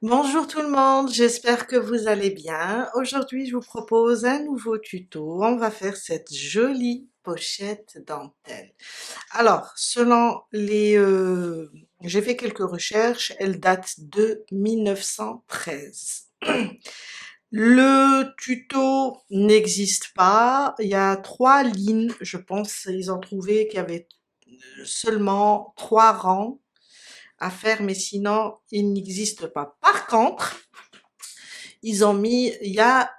Bonjour tout le monde, j'espère que vous allez bien. Aujourd'hui, je vous propose un nouveau tuto. On va faire cette jolie pochette dentelle. Alors, selon j'ai fait quelques recherches, elle date de 1913. Le tuto n'existe pas. Il y a 3 lignes, je pense. Ils ont trouvé qu'il y avait seulement 3 rangs à faire, mais sinon, il n'existe pas. Par contre, ils ont mis, il y a,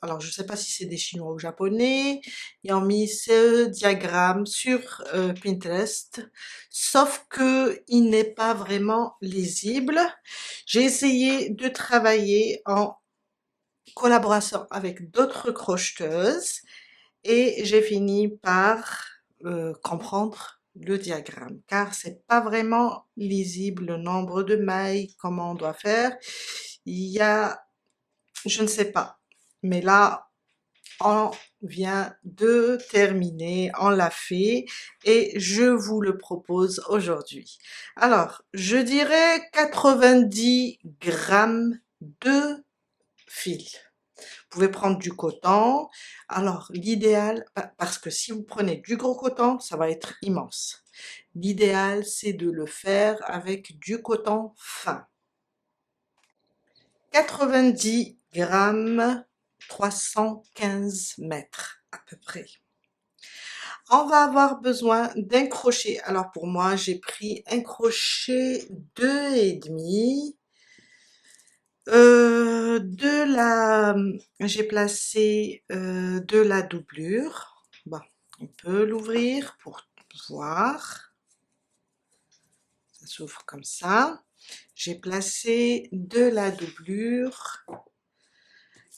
alors je sais pas si c'est des Chinois ou Japonais, ils ont mis ce diagramme sur Pinterest, sauf que il n'est pas vraiment lisible. J'ai essayé de travailler en collaboration avec d'autres crocheteuses et j'ai fini par comprendre le diagramme, car c'est pas vraiment lisible le nombre de mailles, comment on doit faire. Il y a je ne sais pas. Mais là, on vient de terminer, on l'a fait et je vous le propose aujourd'hui. Alors, je dirais 90 grammes de fil. Vous pouvez prendre du coton. Alors, l'idéal, parce que si vous prenez du gros coton, ça va être immense. L'idéal, c'est de le faire avec du coton fin. 90 grammes, 315 mètres à peu près. On va avoir besoin d'un crochet. Alors pour moi, j'ai pris un crochet 2,5. J'ai placé de la doublure. Bon, on peut l'ouvrir pour voir. Ça s'ouvre comme ça. J'ai placé de la doublure.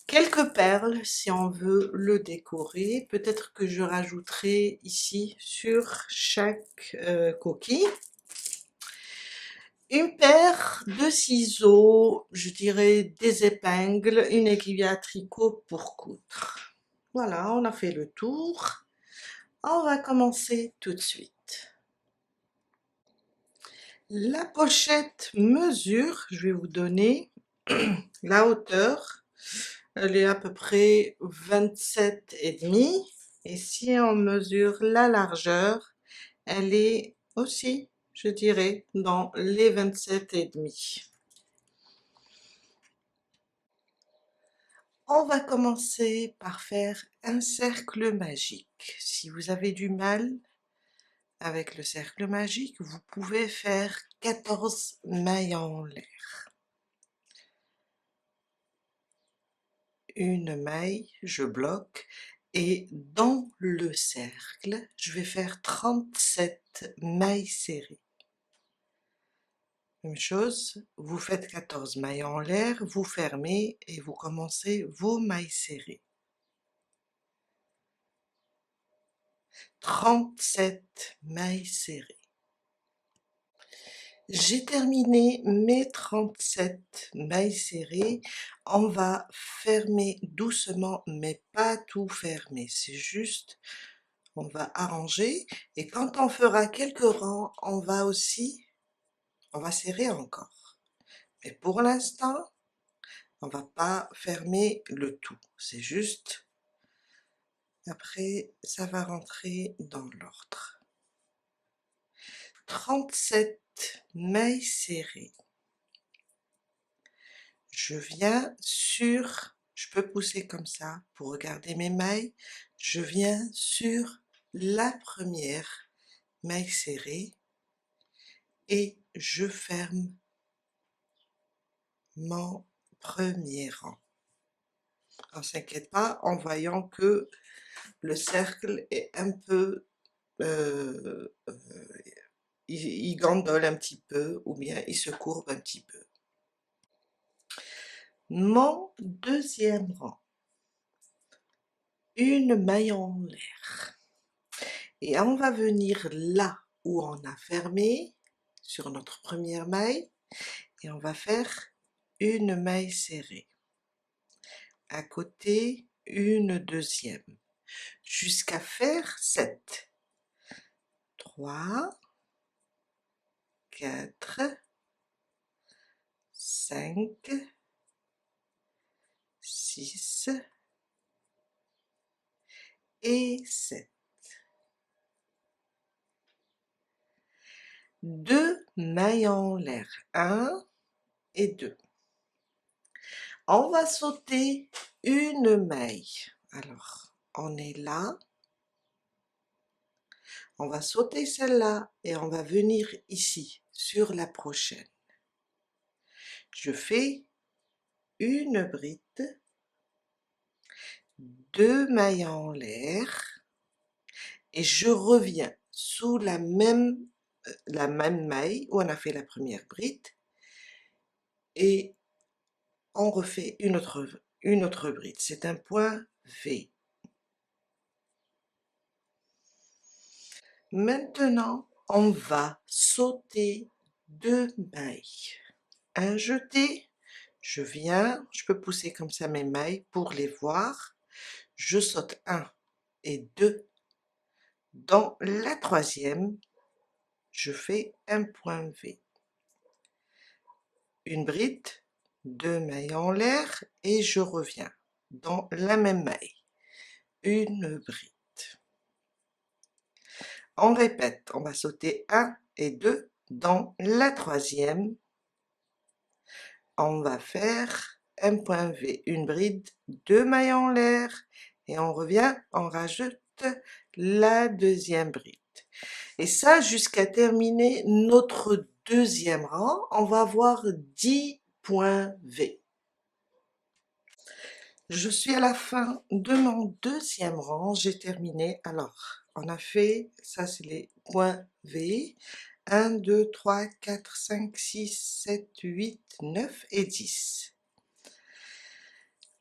Quelques perles si on veut le décorer. Peut-être que je rajouterai ici sur chaque coquille. Une paire de ciseaux, je dirais des épingles, une aiguille à tricot pour coudre. Voilà, on a fait le tour. On va commencer tout de suite. La pochette mesure, je vais vous donner la hauteur. Elle est à peu près 27,5. Et si on mesure la largeur, elle est aussi, je dirais, dans les 27,5. On va commencer par faire un cercle magique. Si vous avez du mal avec le cercle magique, vous pouvez faire 14 mailles en l'air. Une maille, je bloque et dans le cercle, je vais faire 37 mailles serrées. Même chose, vous faites 14 mailles en l'air, vous fermez et vous commencez vos mailles serrées. 37 mailles serrées. J'ai terminé mes 37 mailles serrées. On va fermer doucement, mais pas tout fermer. C'est juste, on va arranger. Et quand on fera quelques rangs, on va serrer encore. Mais pour l'instant, on va pas fermer le tout. C'est juste, après, ça va rentrer dans l'ordre. 37 mailles serrées. Je peux pousser comme ça pour regarder mes mailles. Je viens sur la première maille serrée et je ferme mon premier rang. On ne s'inquiète pas en voyant que le cercle est un peu, il gondole un petit peu ou bien il se courbe un petit peu. Mon deuxième rang, une maille en l'air. Et on va venir là où on a fermé, sur notre première maille, et on va faire une maille serrée. À côté, une deuxième, jusqu'à faire 7. 3, 4, 5, 6 et 7. 2 mailles en l'air, 1 et 2. On va sauter une maille. Alors, on est là, on va sauter celle-là et on va venir ici, sur la prochaine. Je fais une bride, 2 mailles en l'air et je reviens sous la même maille où on a fait la première bride et on refait une autre bride. C'est un point V. Maintenant, on va sauter 2 mailles. Un jeté, je viens, je peux pousser comme ça mes mailles pour les voir. Je saute 1 et 2. Dans la troisième, je fais un point V. Une bride, 2 mailles en l'air et je reviens dans la même maille. Une bride. On répète, on va sauter 1 et 2. Dans la troisième, on va faire un point V, une bride, 2 mailles en l'air et on revient, on rajoute la deuxième bride. Et ça jusqu'à terminer notre deuxième rang, on va avoir 10 points V. Je suis à la fin de mon deuxième rang, j'ai terminé. Alors, on a fait, ça c'est les points V, 1, 2, 3, 4, 5, 6, 7, 8, 9 et 10.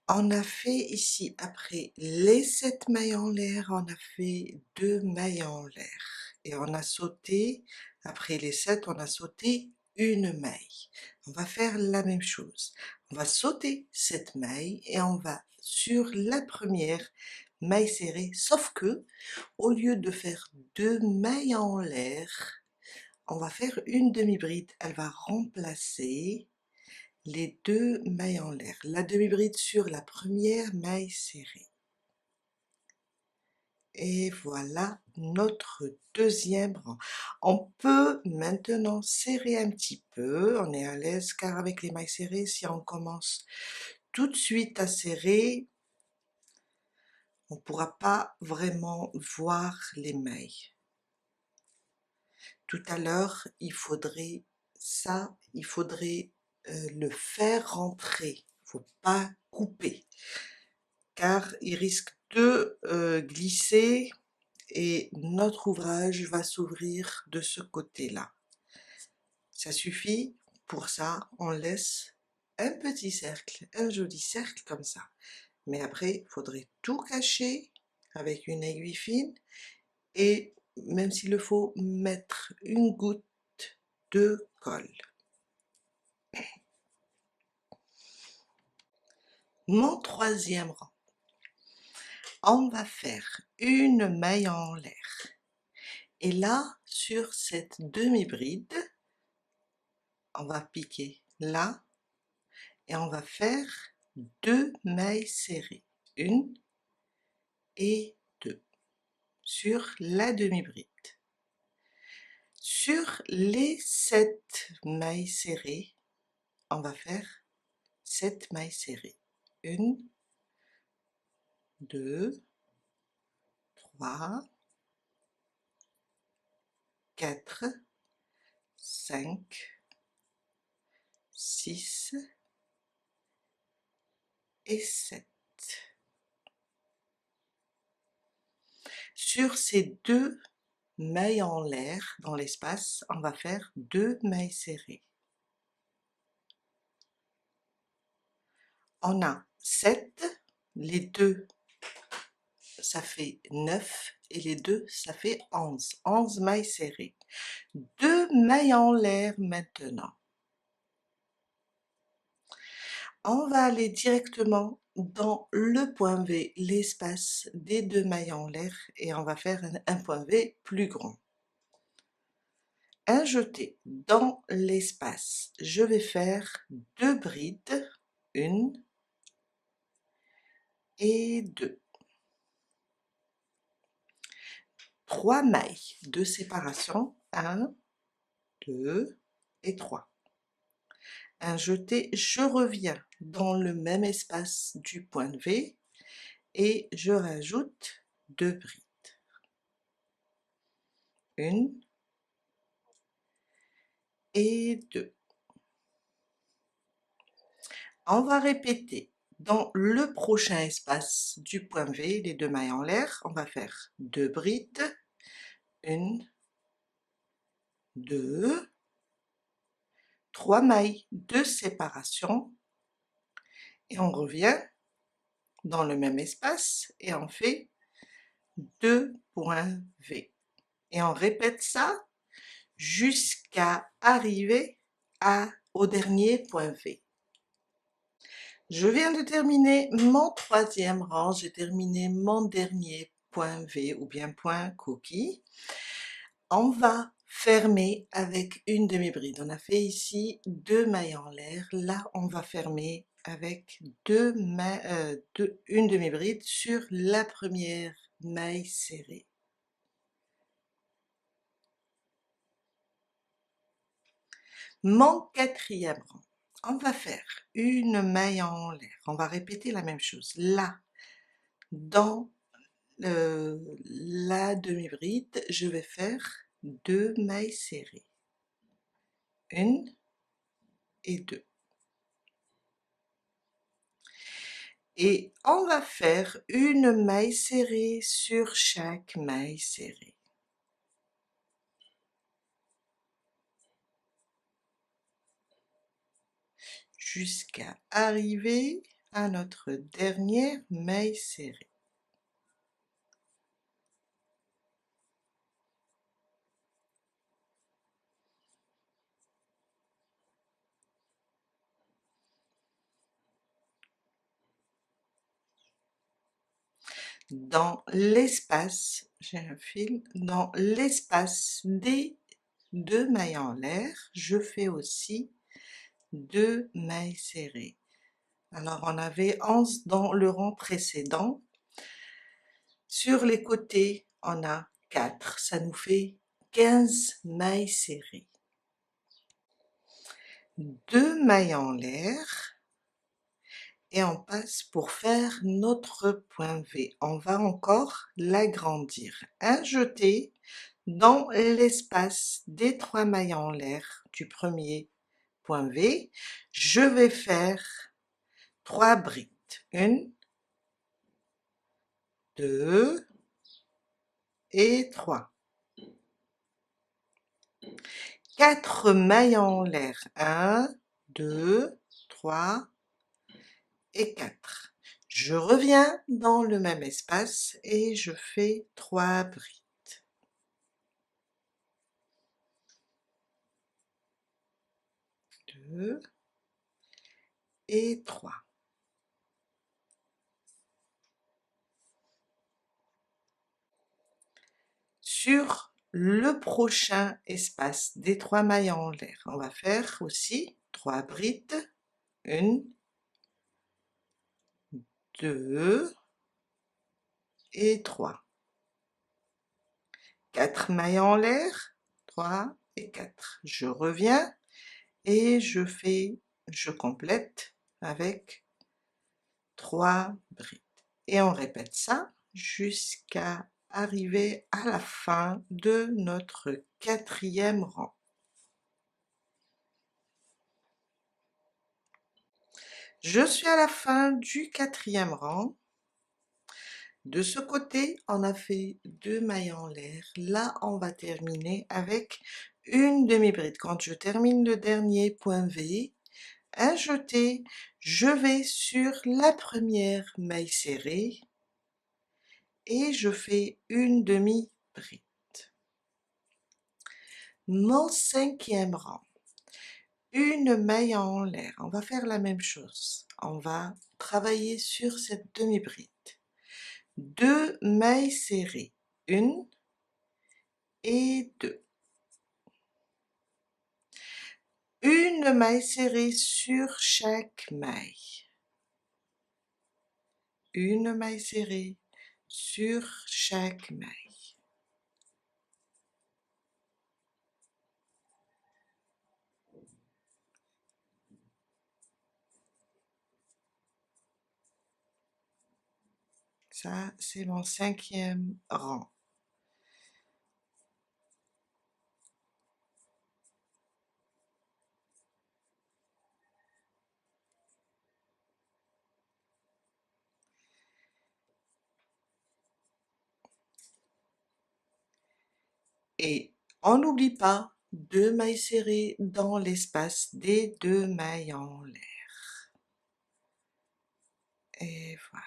On a fait ici, après les 7 mailles en l'air, on a fait 2 mailles en l'air. Et on a sauté, après les 7, on a sauté une maille. On va faire la même chose. On va sauter cette maille et on va sur la première maille serrée, sauf que, au lieu de faire 2 mailles en l'air, on va faire une demi-bride. Elle va remplacer les 2 mailles en l'air, la demi-bride sur la première maille serrée. Et voilà notre deuxième rang. On peut maintenant serrer un petit peu, on est à l'aise car avec les mailles serrées, si on commence tout de suite à serrer, on ne pourra pas vraiment voir les mailles. Tout à l'heure, il faudrait le faire rentrer, il ne faut pas couper, car il risque de glisser et notre ouvrage va s'ouvrir de ce côté-là. Ça suffit, pour ça, on laisse un petit cercle, un joli cercle comme ça. Mais après, il faudrait tout cacher avec une aiguille fine et même s'il le faut, mettre une goutte de colle. Mon troisième rang, on va faire une maille en l'air. Et là, sur cette demi-bride, on va piquer là et on va faire 2 mailles serrées, 1 et 2, sur la demi-bride. Sur les 7 mailles serrées, on va faire 7 mailles serrées, 1, 2, 3, 4, 5, 6 et 7. Sur ces 2 mailles en l'air, dans l'espace, on va faire 2 mailles serrées. On a 7, les 2, ça fait 9, et les 2, ça fait 11. 11 mailles serrées. 2 mailles en l'air maintenant. On va aller directement dans le point V, l'espace des 2 mailles en l'air, et on va faire un point V plus grand. un jeté dans l'espace. Je vais faire 2 brides, 1 et 2. 3 mailles de séparation, 1, 2 et 3. Un jeté, je reviens dans le même espace du point V et je rajoute 2 brides. 1 et 2. On va répéter dans le prochain espace du point V, les 2 mailles en l'air, on va faire 2 brides, 1, 2, 3 mailles de séparation et on revient dans le même espace et on fait 2 points V. Et on répète ça jusqu'à arriver au dernier point V. Je viens de terminer mon 3e rang, j'ai terminé mon dernier point V ou bien point coquille. On va fermer avec une demi-bride. On a fait ici 2 mailles en l'air, là on va fermer avec une demi-bride sur la première maille serrée. Mon 4e rang, on va faire une maille en l'air, on va répéter la même chose. Là, dans la demi-bride, je vais faire 2 mailles serrées, 1 et 2. Et on va faire une maille serrée sur chaque maille serrée. Jusqu'à arriver à notre dernière maille serrée. Dans l'espace, j'ai un fil, dans l'espace des 2 mailles en l'air, je fais aussi 2 mailles serrées. Alors on avait 11 dans le rang précédent. Sur les côtés, on a 4, ça nous fait 15 mailles serrées. 2 mailles en l'air et on passe pour faire notre point V. On va encore l'agrandir. Un jeté dans l'espace des 3 mailles en l'air du premier point V. Je vais faire 3 brides. 1, 2 et 3. 4 mailles en l'air. 1, 2, 3 et 4. Je reviens dans le même espace et je fais 3 brides. 2 et 3. Sur le prochain espace des 3 mailles en l'air, on va faire aussi 3 brides. 1, 2 et 3. 4 mailles en l'air, 3 et 4. Je reviens et je complète avec 3 brides. Et on répète ça jusqu'à arriver à la fin de notre 4e rang. Je suis à la fin du 4e rang. De ce côté, on a fait 2 mailles en l'air. Là, on va terminer avec une demi-bride. Quand je termine le dernier point V, un jeté, je vais sur la première maille serrée et je fais une demi-bride. Mon 5e rang, une maille en l'air. On va faire la même chose. On va travailler sur cette demi-bride. 2 mailles serrées, 1 et 2. une maille serrée sur chaque maille, une maille serrée sur chaque maille. Ça, c'est mon 5e rang. Et on n'oublie pas 2 mailles serrées dans l'espace des 2 mailles en l'air. Et voilà.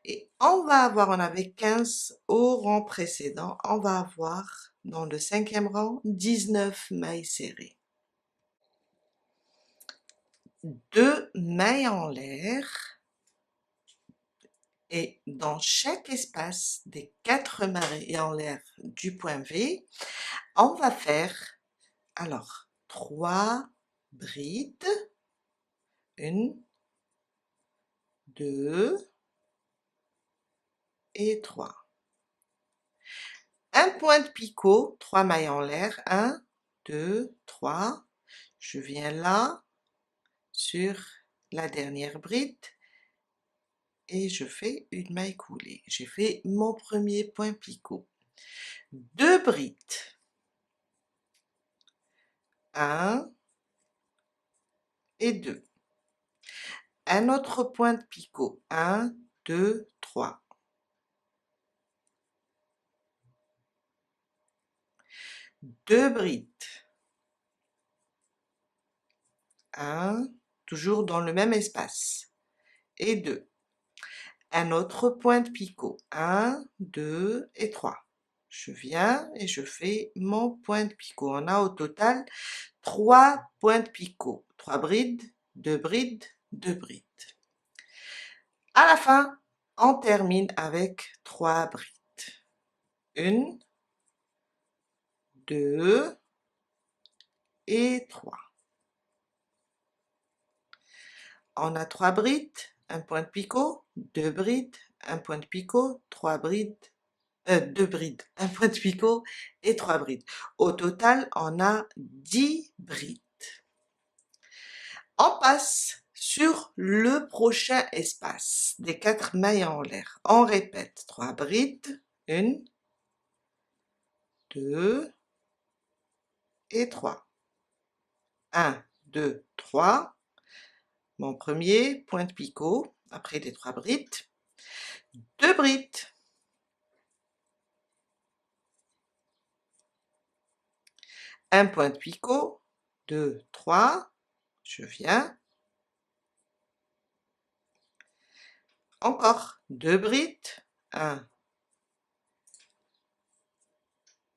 Et on va avoir, on avait 15 au rang précédent, on va avoir dans le 5e rang 19 mailles serrées. 2 mailles en l'air et dans chaque espace des 4 mailles en l'air du point V, on va faire alors 3 brides, 1, 2 et 3. Un point de picot, 3 mailles en l'air, 1, 2, 3. Je viens là sur la dernière bride et je fais une maille coulée. J'ai fait mon premier point picot. 2 brides. 1 et 2. Un autre point de picot. 1, 2, 3. 2 brides. 1, toujours dans le même espace. Et 2. Un autre point de picot. 1, 2 et 3. Je viens et je fais mon point de picot. On a au total 3 points de picot. 3 brides, 2 brides, 2 brides. À la fin, on termine avec 3 brides. 1, 2 et 3. On a 3 brides, un point de picot, 2 brides, un point de picot, 3 brides, 2 brides, un point de picot et 3 brides. Au total, on a 10 brides. On passe sur le prochain espace des 4 mailles en l'air. On répète 3 brides, 1, 2 et 3. 1, 2, 3. Mon premier point de picot, après les 3 brides. 2 brides. Un point de picot, 2, 3. Je viens. Encore 2 brides. 1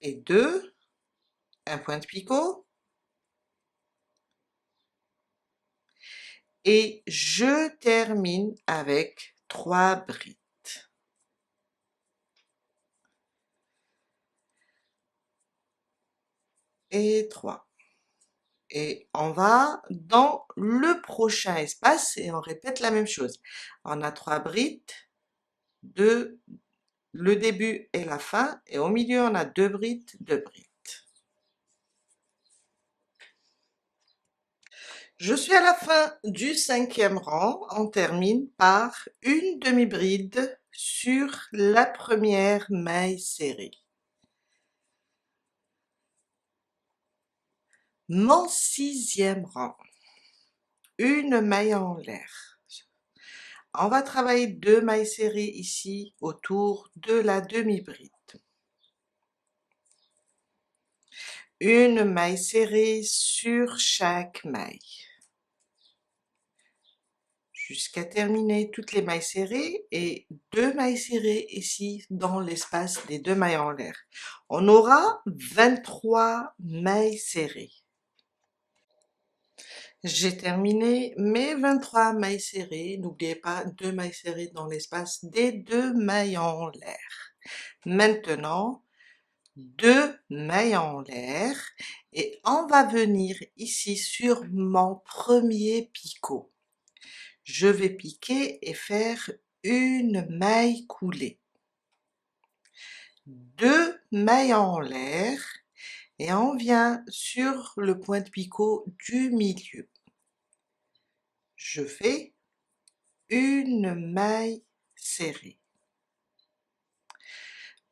et 2. Un point de picot. Et je termine avec 3 brides. Et 3. Et on va dans le prochain espace et on répète la même chose. On a 3 brides, 2, le début et la fin, et au milieu on a 2 brides, 2 brides. Je suis à la fin du 5e rang, on termine par une demi-bride sur la première maille serrée. Mon 6e rang, une maille en l'air. On va travailler 2 mailles serrées ici autour de la demi-bride. Une maille serrée sur chaque maille. Jusqu'à terminer toutes les mailles serrées et 2 mailles serrées ici dans l'espace des 2 mailles en l'air. On aura 23 mailles serrées. J'ai terminé mes 23 mailles serrées. N'oubliez pas 2 mailles serrées dans l'espace des 2 mailles en l'air. Maintenant, 2 mailles en l'air et on va venir ici sur mon premier picot. Je vais piquer et faire une maille coulée. 2 mailles en l'air et on vient sur le point de picot du milieu. Je fais une maille serrée.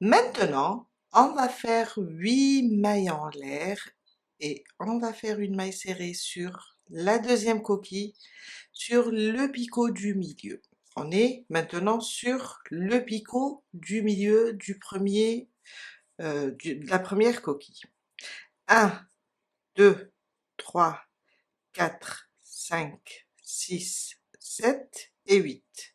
Maintenant, on va faire 8 mailles en l'air et on va faire une maille serrée sur la deuxième coquille, sur le picot du milieu. On est maintenant sur le picot du milieu du premier, de la première coquille. 1, 2, 3, 4, 5, 6, 7 et 8.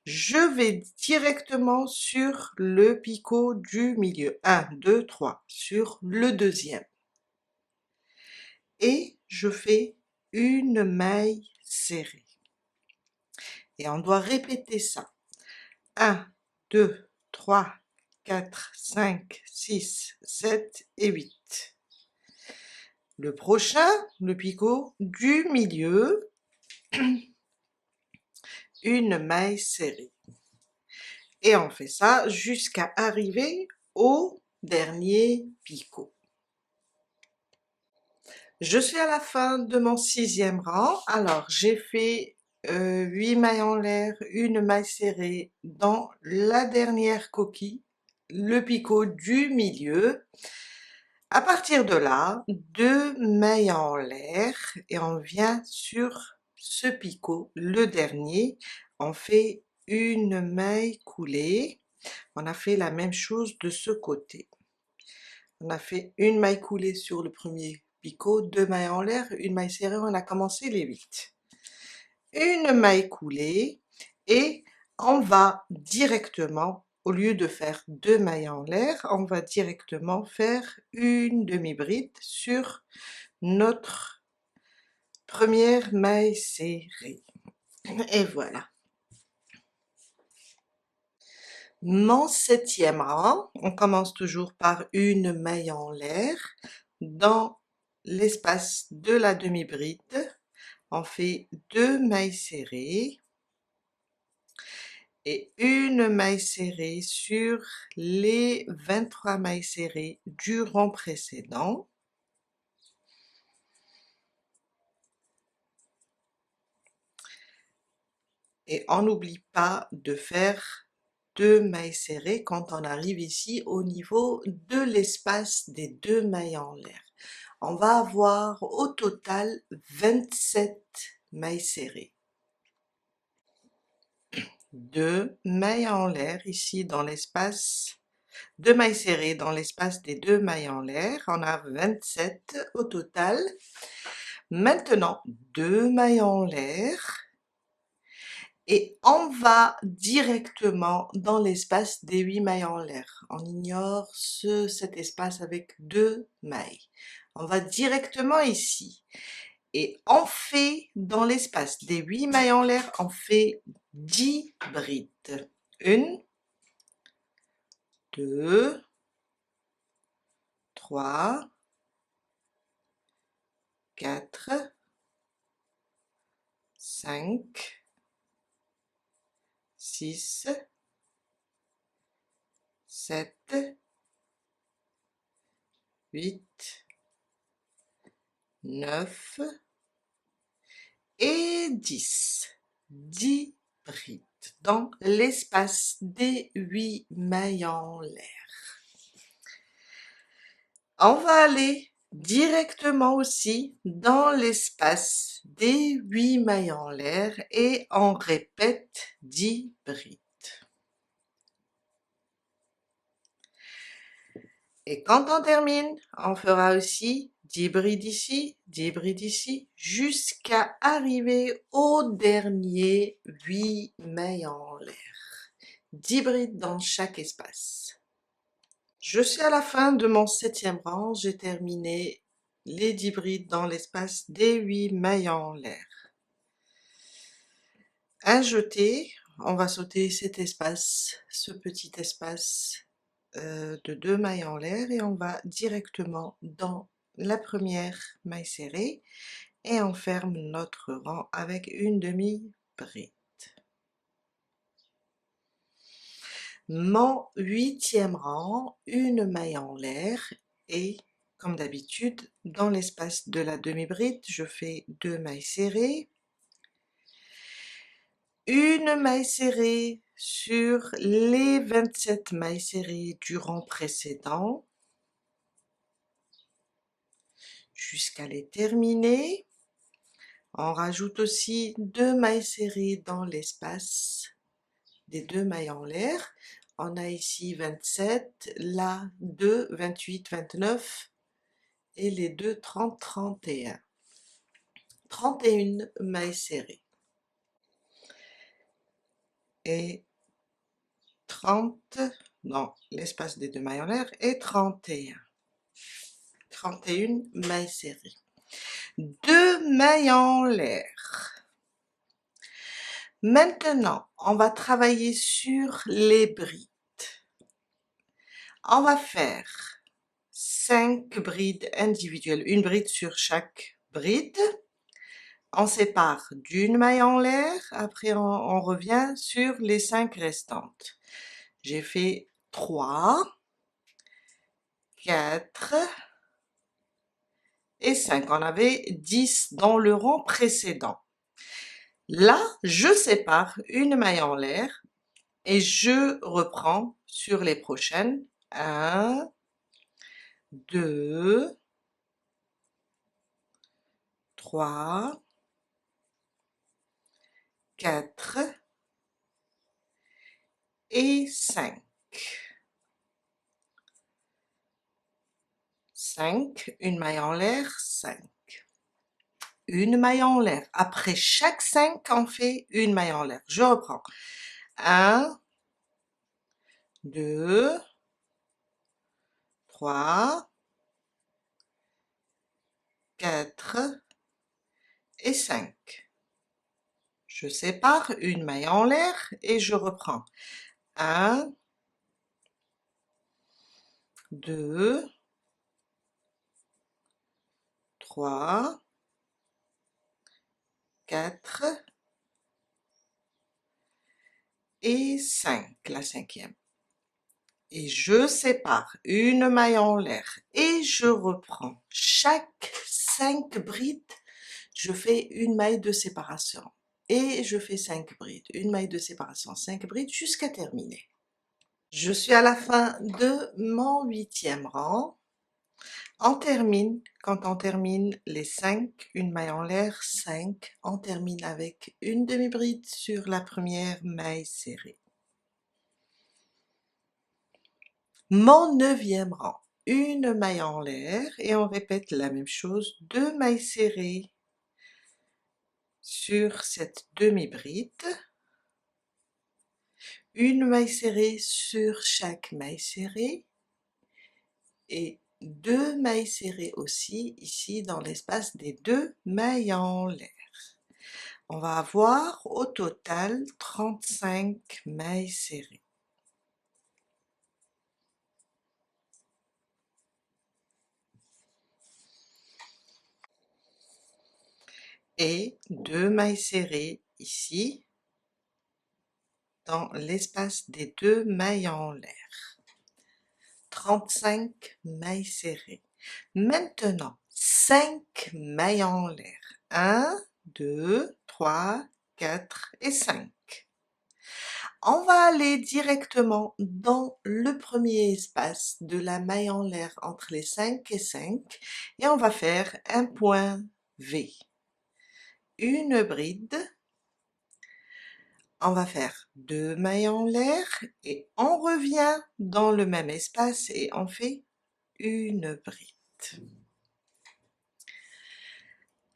Je vais directement sur le picot du milieu. 1, 2, 3, sur le deuxième. Et je fais une maille serrée. Et on doit répéter ça. 1, 2, 3, 4, 5, 6, 7 et 8. Le prochain, le picot du milieu, une maille serrée. Et on fait ça jusqu'à arriver au dernier picot. Je suis à la fin de mon 6e rang. Alors, j'ai fait 8 mailles en l'air, une maille serrée dans la dernière coquille, le picot du milieu. À partir de là, 2 mailles en l'air et on vient sur ce picot, le dernier. On fait une maille coulée. On a fait la même chose de ce côté. On a fait une maille coulée sur le premier picot, 2 mailles en l'air, une maille serrée, on a commencé les 8. Une maille coulée et on va directement, au lieu de faire 2 mailles en l'air, on va directement faire une demi-bride sur notre première maille serrée. Et voilà. Mon 7e rang, on commence toujours par une maille en l'air. Dans l'espace de la demi-bride, on fait 2 mailles serrées et une maille serrée sur les 23 mailles serrées du rang précédent. Et on n'oublie pas de faire 2 mailles serrées quand on arrive ici au niveau de l'espace des 2 mailles en l'air. On va avoir au total 27 mailles serrées. 2 mailles en l'air ici dans l'espace, 2 mailles serrées dans l'espace des 2 mailles en l'air, on a 27 au total. Maintenant, 2 mailles en l'air et on va directement dans l'espace des 8 mailles en l'air. On ignore cet espace avec 2 mailles. On va directement ici. Et on fait, dans l'espace des 8 mailles en l'air, on fait 10 brides. 1, 2, 3, 4, 5, 6, 7, 8, 9 et 10. 10 brides dans l'espace des 8 mailles en l'air. On va aller directement aussi dans l'espace des 8 mailles en l'air et on répète 10 brides. Et quand on termine, on fera aussi 10 brides ici, jusqu'à arriver au dernier 8 mailles en l'air. 10 brides dans chaque espace. Je suis à la fin de mon 7e rang, j'ai terminé les 10 brides dans l'espace des 8 mailles en l'air. Un jeté, on va sauter cet espace, ce petit espace de 2 mailles en l'air et on va directement dans la première maille serrée et on ferme notre rang avec une demi-bride. Mon 8e rang, une maille en l'air et comme d'habitude dans l'espace de la demi-bride je fais 2 mailles serrées, une maille serrée sur les 27 mailles serrées du rang précédent jusqu'à les terminer. On rajoute aussi 2 mailles serrées dans l'espace des 2 mailles en l'air. On a ici 27, là 2, 28, 29 et les deux 30, 31. 31 mailles serrées. Et 30 dans l'espace des 2 mailles en l'air et 31. 31 mailles serrées. 2 mailles en l'air. Maintenant, on va travailler sur les brides. On va faire 5 brides individuelles, une bride sur chaque bride. On sépare d'une maille en l'air, après on revient sur les 5 restantes. J'ai fait 3, 4 et 5. On avait 10 dans le rang précédent. Là, je sépare une maille en l'air et je reprends sur les prochaines. 1, 2, 3, 4 et 5. 5, une maille en l'air, 5. Une maille en l'air. Après chaque 5, on fait une maille en l'air. Je reprends. 1, 2, 3, 4 et 5. Je sépare une maille en l'air et je reprends. 1, 2, 3, 4 et 5, la 5e. Et je sépare une maille en l'air et je reprends. Chaque 5 brides, je fais une maille de séparation. Et je fais 5 brides, une maille de séparation, 5 brides jusqu'à terminer. Je suis à la fin de mon 8e rang. On termine, quand on termine les 5, une maille en l'air, 5, on termine avec une demi-bride sur la première maille serrée. Mon 9e rang, une maille en l'air et on répète la même chose, 2 mailles serrées sur cette demi-bride, une maille serrée sur chaque maille serrée et 2 mailles serrées aussi ici dans l'espace des 2 mailles en l'air. On va avoir au total 35 mailles serrées. Et 2 mailles serrées ici dans l'espace des 2 mailles en l'air. 35 mailles serrées. Maintenant, 5 mailles en l'air. 1, 2, 3, 4 et 5. On va aller directement dans le premier espace de la maille en l'air entre les 5 et 5 et on va faire un point V. Une bride, on va faire 2 mailles en l'air et on revient dans le même espace et on fait une bride.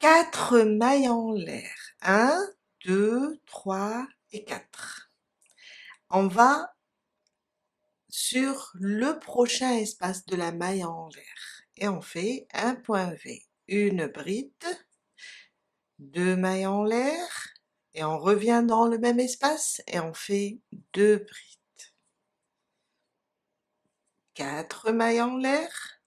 4 mailles en l'air, 1, 2, 3 et 4. On va sur le prochain espace de la maille en l'air et on fait un point V, une bride, 2 mailles en l'air et on revient dans le même espace et on fait 2 brides. 4 mailles en l'air.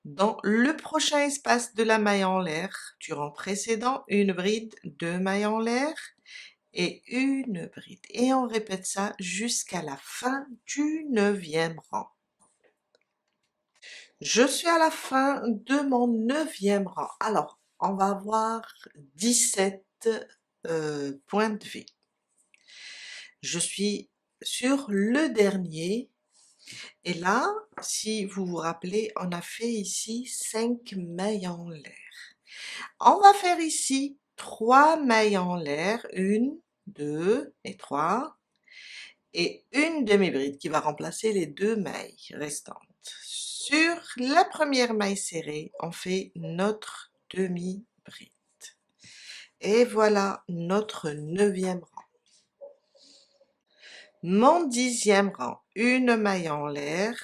Dans le prochain espace de la maille en l'air, du rang précédent, une bride, 2 mailles en l'air et une bride. Et on répète ça jusqu'à la fin du 9e rang. Je suis à la fin de mon 9e rang. Alors, on va avoir 17 points de V. Je suis sur le dernier. Et là, si vous vous rappelez, on a fait ici 5 mailles en l'air. On va faire ici 3 mailles en l'air, 1, 2 et 3, et une demi-bride qui va remplacer les 2 mailles restantes. Sur la première maille serrée, on fait notre demi-bride. Et voilà notre 9e rang. Mon 10e rang, une maille en l'air,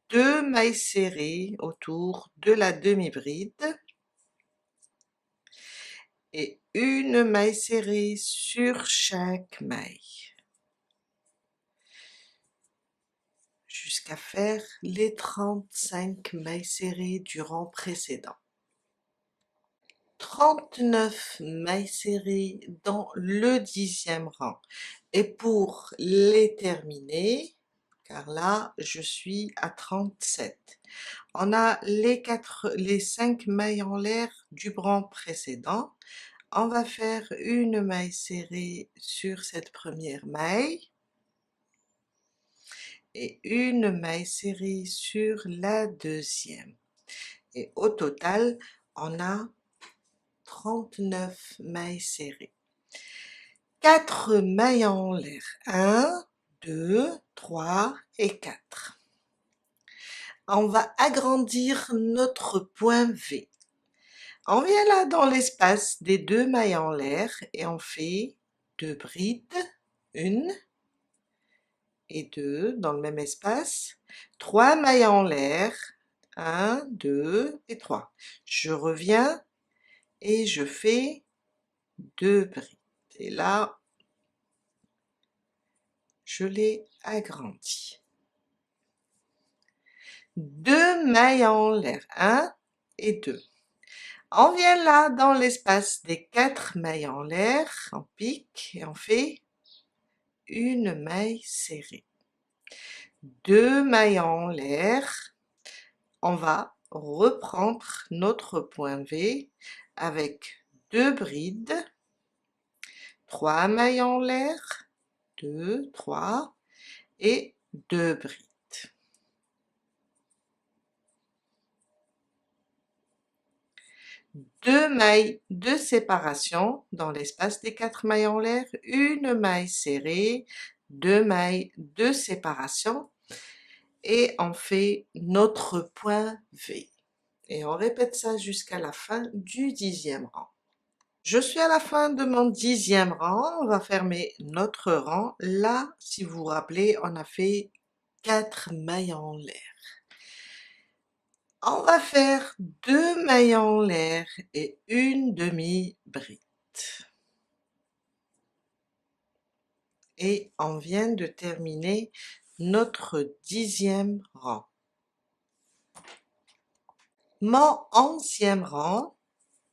2 mailles serrées autour de la demi-bride et une maille serrée sur chaque maille jusqu'à faire les 35 mailles serrées du rang précédent. 39 mailles serrées dans le 10e rang. Et pour les terminer, car là je suis à 37, on a les 5 mailles en l'air du rang précédent. On va faire une maille serrée sur cette première maille et une maille serrée sur la deuxième. Et au total, on a 39 mailles serrées. 4 mailles en l'air. 1, 2, 3 et 4. On va agrandir notre point V. On vient là dans l'espace des 2 mailles en l'air et on fait 2 brides, 1 et 2 dans le même espace, 3 mailles en l'air, 1, 2 et 3. Je reviens et je fais 2 brides. Et là, je l'ai agrandi. 2 mailles en l'air, 1 et 2. On vient là dans l'espace des 4 mailles en l'air, en pique, et on fait une maille serrée. 2 mailles en l'air, on va reprendre notre point V avec 2 brides, 3 mailles en l'air, 2, 3 et 2 brides. 2 mailles de séparation dans l'espace des 4 mailles en l'air, une maille serrée, 2 mailles de séparation et on fait notre point V. Et on répète ça jusqu'à la fin du 10e rang. Je suis à la fin de mon 10e rang, on va fermer notre rang. Là, si vous vous rappelez, on a fait 4 mailles en l'air. On va faire 2 mailles en l'air et une demi-bride. Et on vient de terminer notre 10e rang. Mon 11e rang,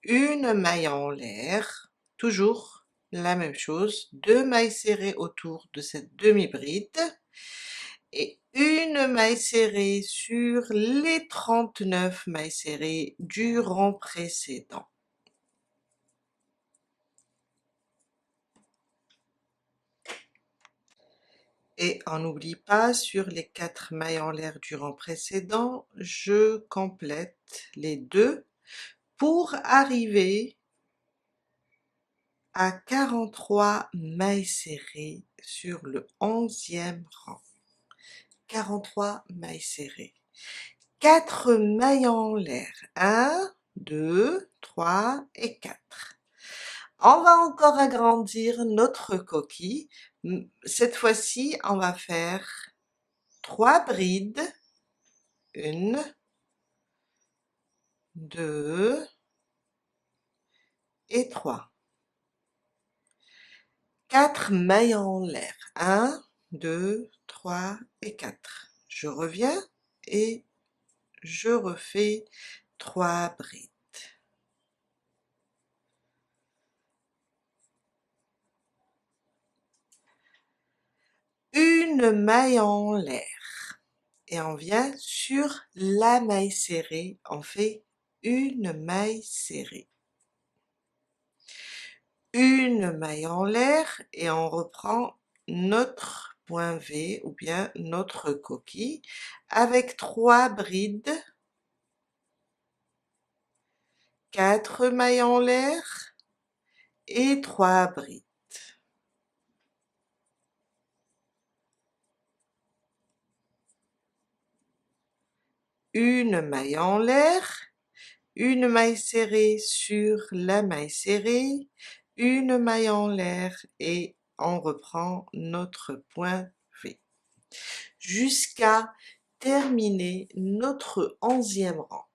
une maille en l'air, toujours la même chose, 2 mailles serrées autour de cette demi-bride et une maille serrée sur les 39 mailles serrées du rang précédent. Et on n'oublie pas, sur les 4 mailles en l'air du rang précédent, je complète les 2 pour arriver à 43 mailles serrées sur le 11e rang. 43 mailles serrées. 4 mailles en l'air. 1, 2, 3 et 4. On va encore agrandir notre coquille. Cette fois-ci, on va faire 3 brides. 1, 2 et 3. 4 mailles en l'air. 1, 2, 3 et 4. Je reviens et je refais 3 brides. Une maille en l'air et on vient sur la maille serrée, on fait une maille serrée. Une maille en l'air et on reprend notre point V ou bien notre coquille avec 3 brides, 4 mailles en l'air et 3 brides. Une maille en l'air, une maille serrée sur la maille serrée, une maille en l'air et on reprend notre point V jusqu'à terminer notre 11e rang.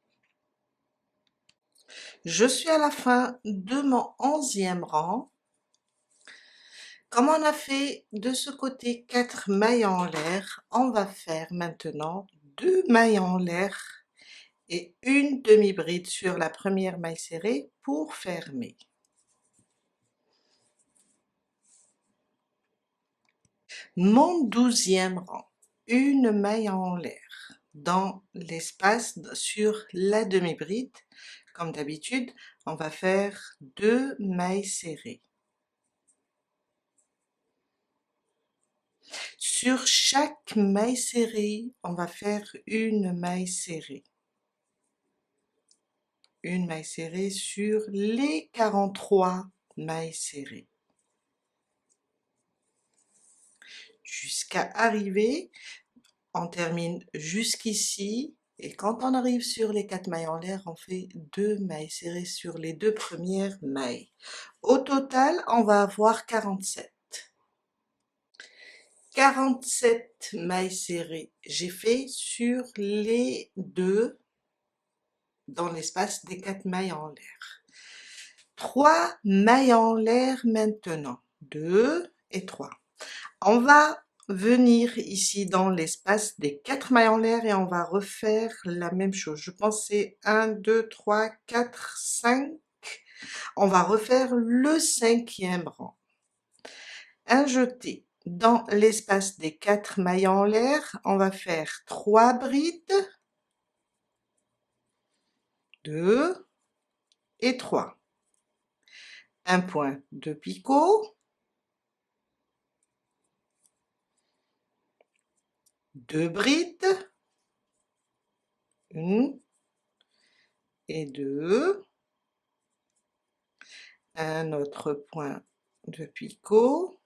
Je suis à la fin de mon 11e rang. Comme on a fait de ce côté 4 mailles en l'air, on va faire maintenant 2 mailles en l'air et une demi-bride sur la première maille serrée pour fermer. Mon 12e rang, une maille en l'air dans l'espace sur la demi-bride. Comme d'habitude, on va faire 2 mailles serrées. Sur chaque maille serrée, on va faire une maille serrée. Une maille serrée sur les 43 mailles serrées. Jusqu'à arriver, on termine jusqu'ici. Et quand on arrive sur les 4 mailles en l'air, on fait 2 mailles serrées sur les 2 premières mailles. Au total, on va avoir 47. 47 mailles serrées, j'ai fait sur les 2 dans l'espace des 4 mailles en l'air. 3 mailles en l'air maintenant, 2 et 3. On va venir ici dans l'espace des 4 mailles en l'air et on va refaire la même chose. Je pense que c'est 1, 2, 3, 4, 5. On va refaire le 5e rang. Un jeté dans l'espace des 4 mailles en l'air, on va faire 3 brides, 2 et 3. Un point de picot, 2 brides, 1 et 2, un autre point de picot,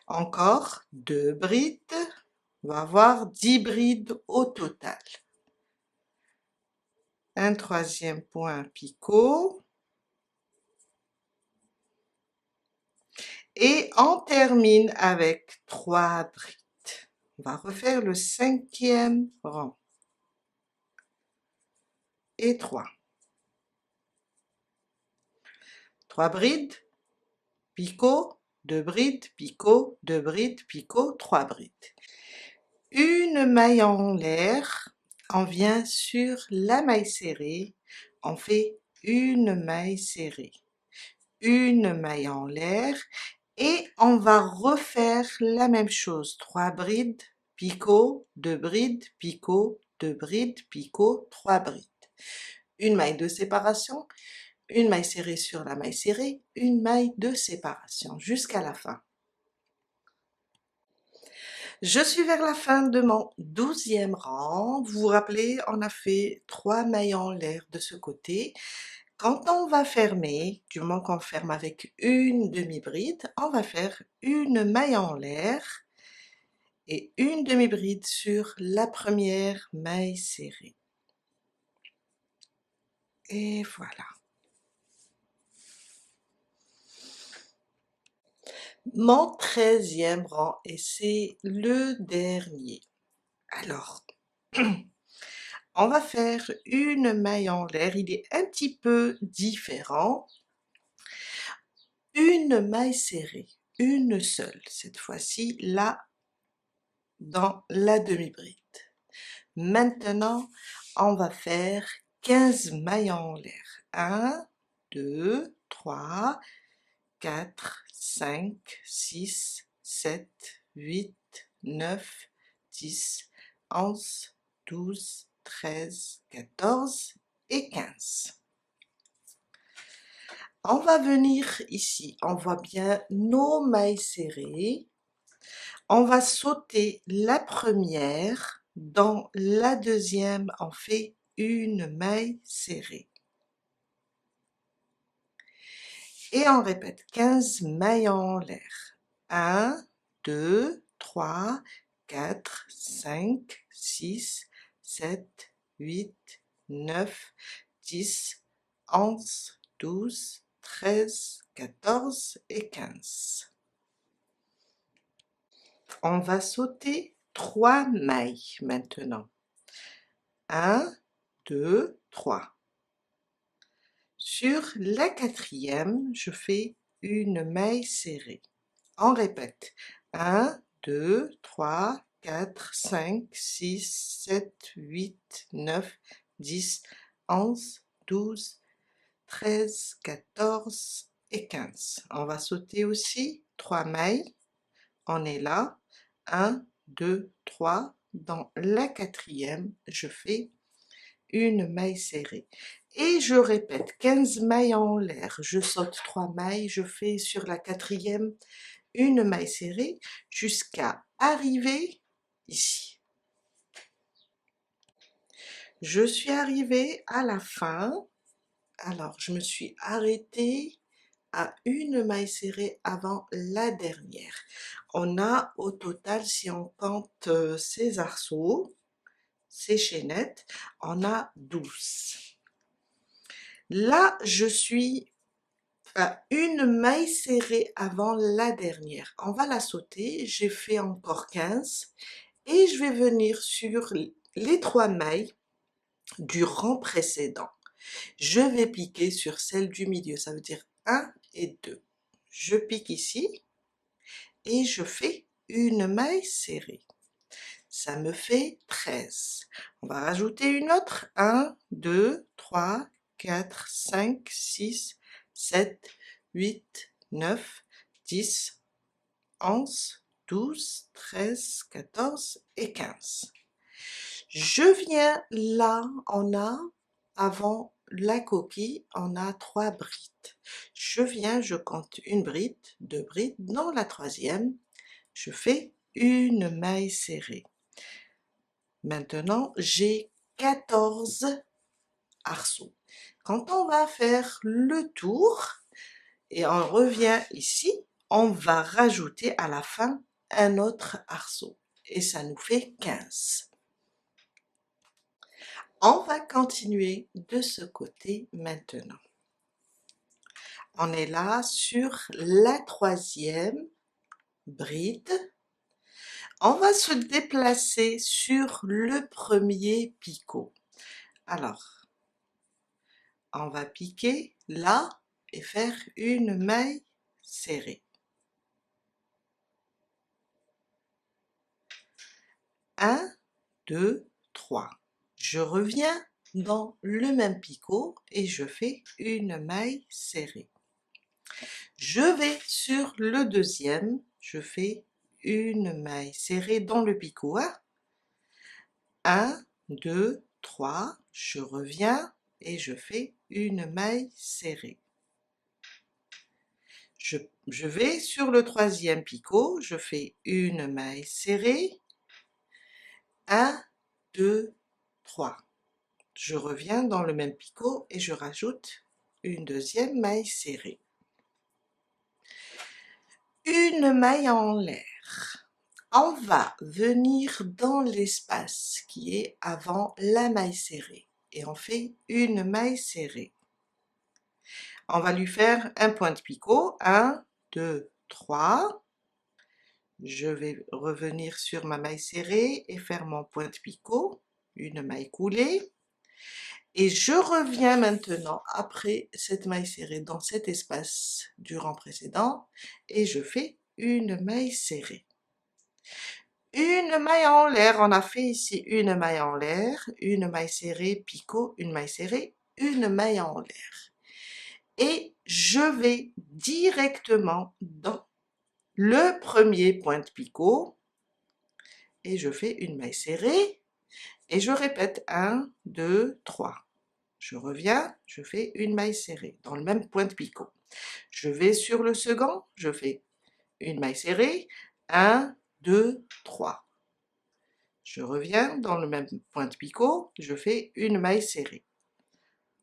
encore 2 brides, on va avoir 10 brides au total. Un 3e point picot, et on termine avec 3 brides. On va refaire le 5e rang. Et 3. 3 brides, picot, 2 brides, picot, 2 brides, picot, 3 brides. Une maille en l'air, on vient sur la maille serrée, on fait une maille serrée. Une maille en l'air et on va refaire la même chose. 3 brides, picot, 2 brides, picot, 2 brides, picot, 3 brides. Une maille de séparation, une maille serrée sur la maille serrée, une maille de séparation jusqu'à la fin. Je suis vers la fin de mon 12e rang. Vous vous rappelez, on a fait 3 mailles en l'air de ce côté. Quand on va fermer, du moment qu'on ferme avec une demi-bride, on va faire une maille en l'air et une demi-bride sur la première maille serrée. Et voilà. Mon 13e rang et c'est le dernier. Alors, on va faire une maille en l'air, il est un petit peu différent. Une maille serrée. une seule, cette fois-ci là dans la demi-bride. Maintenant, on va faire 15 mailles en l'air. 1, 2, 3, 4, 5, 6, 7, 8, 9, 10, 11, 12, 13, 14 et 15. On va venir ici, on voit bien nos mailles serrées. On va sauter la première, dans la deuxième, on fait une maille serrée. Et on répète 15 mailles en l'air. 1, 2, 3, 4, 5, 6, 7, 8, 9, 10, 11, 12, 13, 14 et 15. On va sauter 3 mailles maintenant. 1, 2, 3. Sur la quatrième, je fais une maille serrée. On répète. 1, 2, 3, 4, 5, 6, 7, 8, 9, 10, 11, 12, 13, 14 et 15. On va sauter aussi 3 mailles. On est là. 1, 2, 3. Dans la quatrième, je fais une maille serrée. Et je répète, 15 mailles en l'air. Je saute 3 mailles, je fais sur la quatrième une maille serrée jusqu'à arriver ici. Je suis arrivée à la fin. Alors, je me suis arrêtée à une maille serrée avant la dernière. On a au total, si on compte ces arceaux, ces chaînettes, on a 12. Là, je suis à une maille serrée avant la dernière. On va la sauter, j'ai fait encore 15 et je vais venir sur les 3 mailles du rang précédent. Je vais piquer sur celle du milieu, ça veut dire 1 et 2. Je pique ici et je fais une maille serrée. Ça me fait 13. On va rajouter une autre. 1, 2, 3, 4, 5, 6, 7, 8, 9, 10, 11, 12, 13, 14 et 15. Je viens là, on a, avant la coquille, on a 3 brides. Je viens, je compte une bride, 2 brides. Dans la troisième, je fais une maille serrée. Maintenant, j'ai 14 arceaux. Quand on va faire le tour et on revient ici, on va rajouter à la fin un autre arceau et ça nous fait 15. On va continuer de ce côté maintenant. On est là sur la troisième bride. On va se déplacer sur le premier picot. Alors, on va piquer là et faire une maille serrée. 1, 2, 3. Je reviens dans le même picot et je fais une maille serrée. Je vais sur le deuxième, je fais une maille serrée dans le picot 1. 1, 2, 3, je reviens et je fais une maille serrée. Je vais sur le troisième picot, je fais une maille serrée. 1, 2, 3. Je reviens dans le même picot et je rajoute une deuxième maille serrée. Une maille en l'air. On va venir dans l'espace qui est avant la maille serrée et on fait une maille serrée. On va lui faire un point de picot, 1, 2, 3. Je vais revenir sur ma maille serrée et faire mon point de picot, une maille coulée. Et je reviens maintenant après cette maille serrée dans cet espace du rang précédent et je fais une maille serrée. Une maille en l'air, on a fait ici une maille en l'air, une maille serrée, picot, une maille serrée, une maille en l'air. Et je vais directement dans le premier point de picot et je fais une maille serrée et je répète 1, 2, 3. Je reviens, je fais une maille serrée dans le même point de picot. Je vais sur le second, je fais une maille serrée, 1, 2, 3. Je reviens dans le même point de picot, je fais une maille serrée.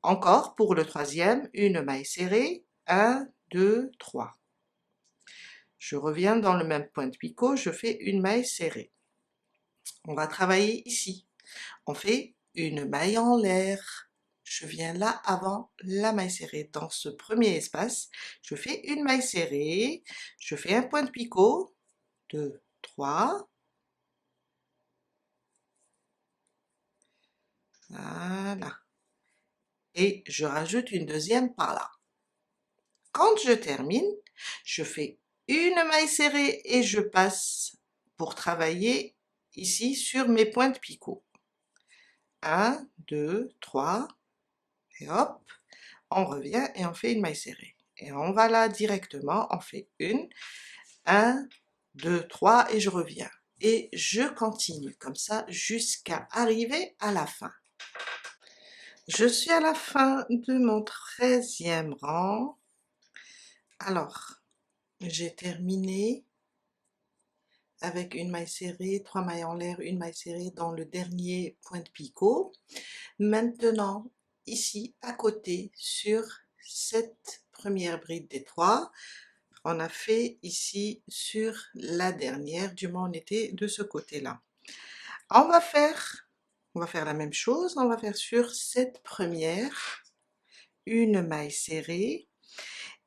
Encore pour le troisième, une maille serrée, 1, 2, 3. Je reviens dans le même point de picot, je fais une maille serrée. On va travailler ici. On fait une maille en l'air. Je viens là avant la maille serrée. Dans ce premier espace, je fais une maille serrée, je fais un point de picot, 2, 3. Voilà. Et je rajoute une deuxième par là. Quand je termine, je fais une maille serrée et je passe pour travailler ici sur mes points de picot. 1, 2, 3, et hop, on revient et on fait une maille serrée. Et on va là directement, on fait une, 1, 2, 3 et je reviens. Et je continue comme ça jusqu'à arriver à la fin. Je suis à la fin de mon 13e rang. Alors, j'ai terminé avec une maille serrée, 3 mailles en l'air, une maille serrée dans le dernier point de picot. Maintenant, ici, à côté, sur cette première bride des 3, on a fait ici sur la dernière, du moins on était de ce côté-là. On va faire la même chose, on va faire sur cette première, une maille serrée,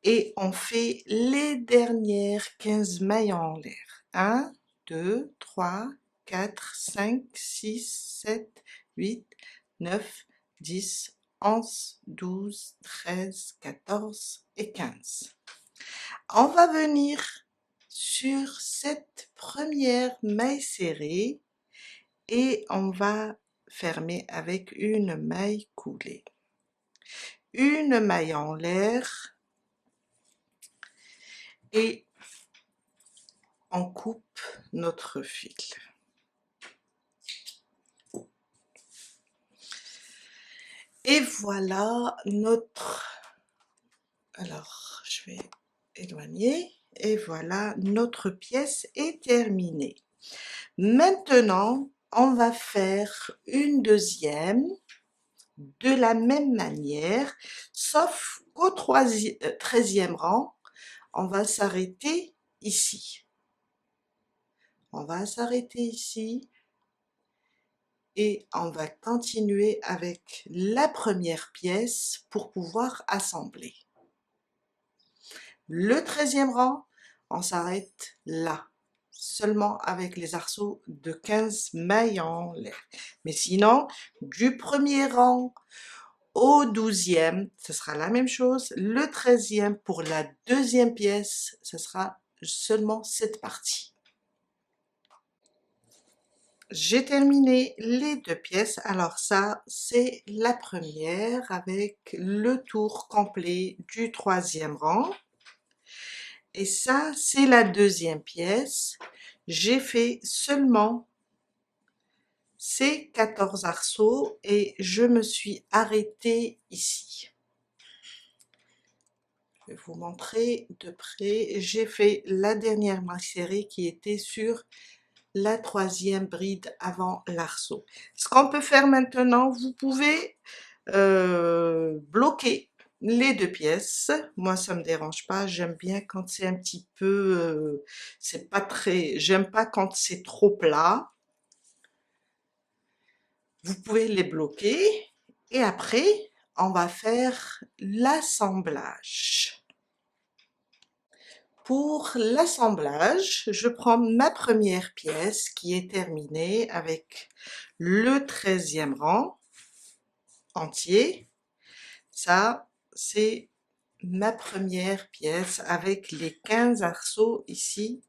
et on fait les dernières 15 mailles en l'air. 1, 2, 3, 4, 5, 6, 7, 8, 9, 10, 11, 12, 13, 14 et 15. On va venir sur cette première maille serrée et on va fermer avec une maille coulée. Une maille en l'air et on coupe notre fil. Et voilà notre... Alors, je vais éloigner. Et voilà, notre pièce est terminée. Maintenant, on va faire une deuxième de la même manière, sauf qu'au 13e rang, on va s'arrêter ici. On va s'arrêter ici et on va continuer avec la première pièce pour pouvoir assembler. Le 13e rang, on s'arrête là, seulement avec les arceaux de 15 mailles en l'air. Mais sinon, du premier rang au 12e, ce sera la même chose. Le 13e, pour la deuxième pièce, ce sera seulement cette partie. J'ai terminé les deux pièces. Alors ça, c'est la première avec le tour complet du 3e rang. Et ça, c'est la deuxième pièce. J'ai fait seulement ces 14 arceaux et je me suis arrêtée ici. Je vais vous montrer de près. J'ai fait la dernière maille serrée qui était sur la 3e bride avant l'arceau. Ce qu'on peut faire maintenant, vous pouvez bloquer les deux pièces. Moi, ça me dérange pas. J'aime bien quand c'est un petit peu, c'est pas très, j'aime pas quand c'est trop plat. Vous pouvez les bloquer et après, on va faire l'assemblage. Pour l'assemblage, je prends ma première pièce qui est terminée avec le 13e rang entier. Ça, c'est ma première pièce avec les 15 arceaux ici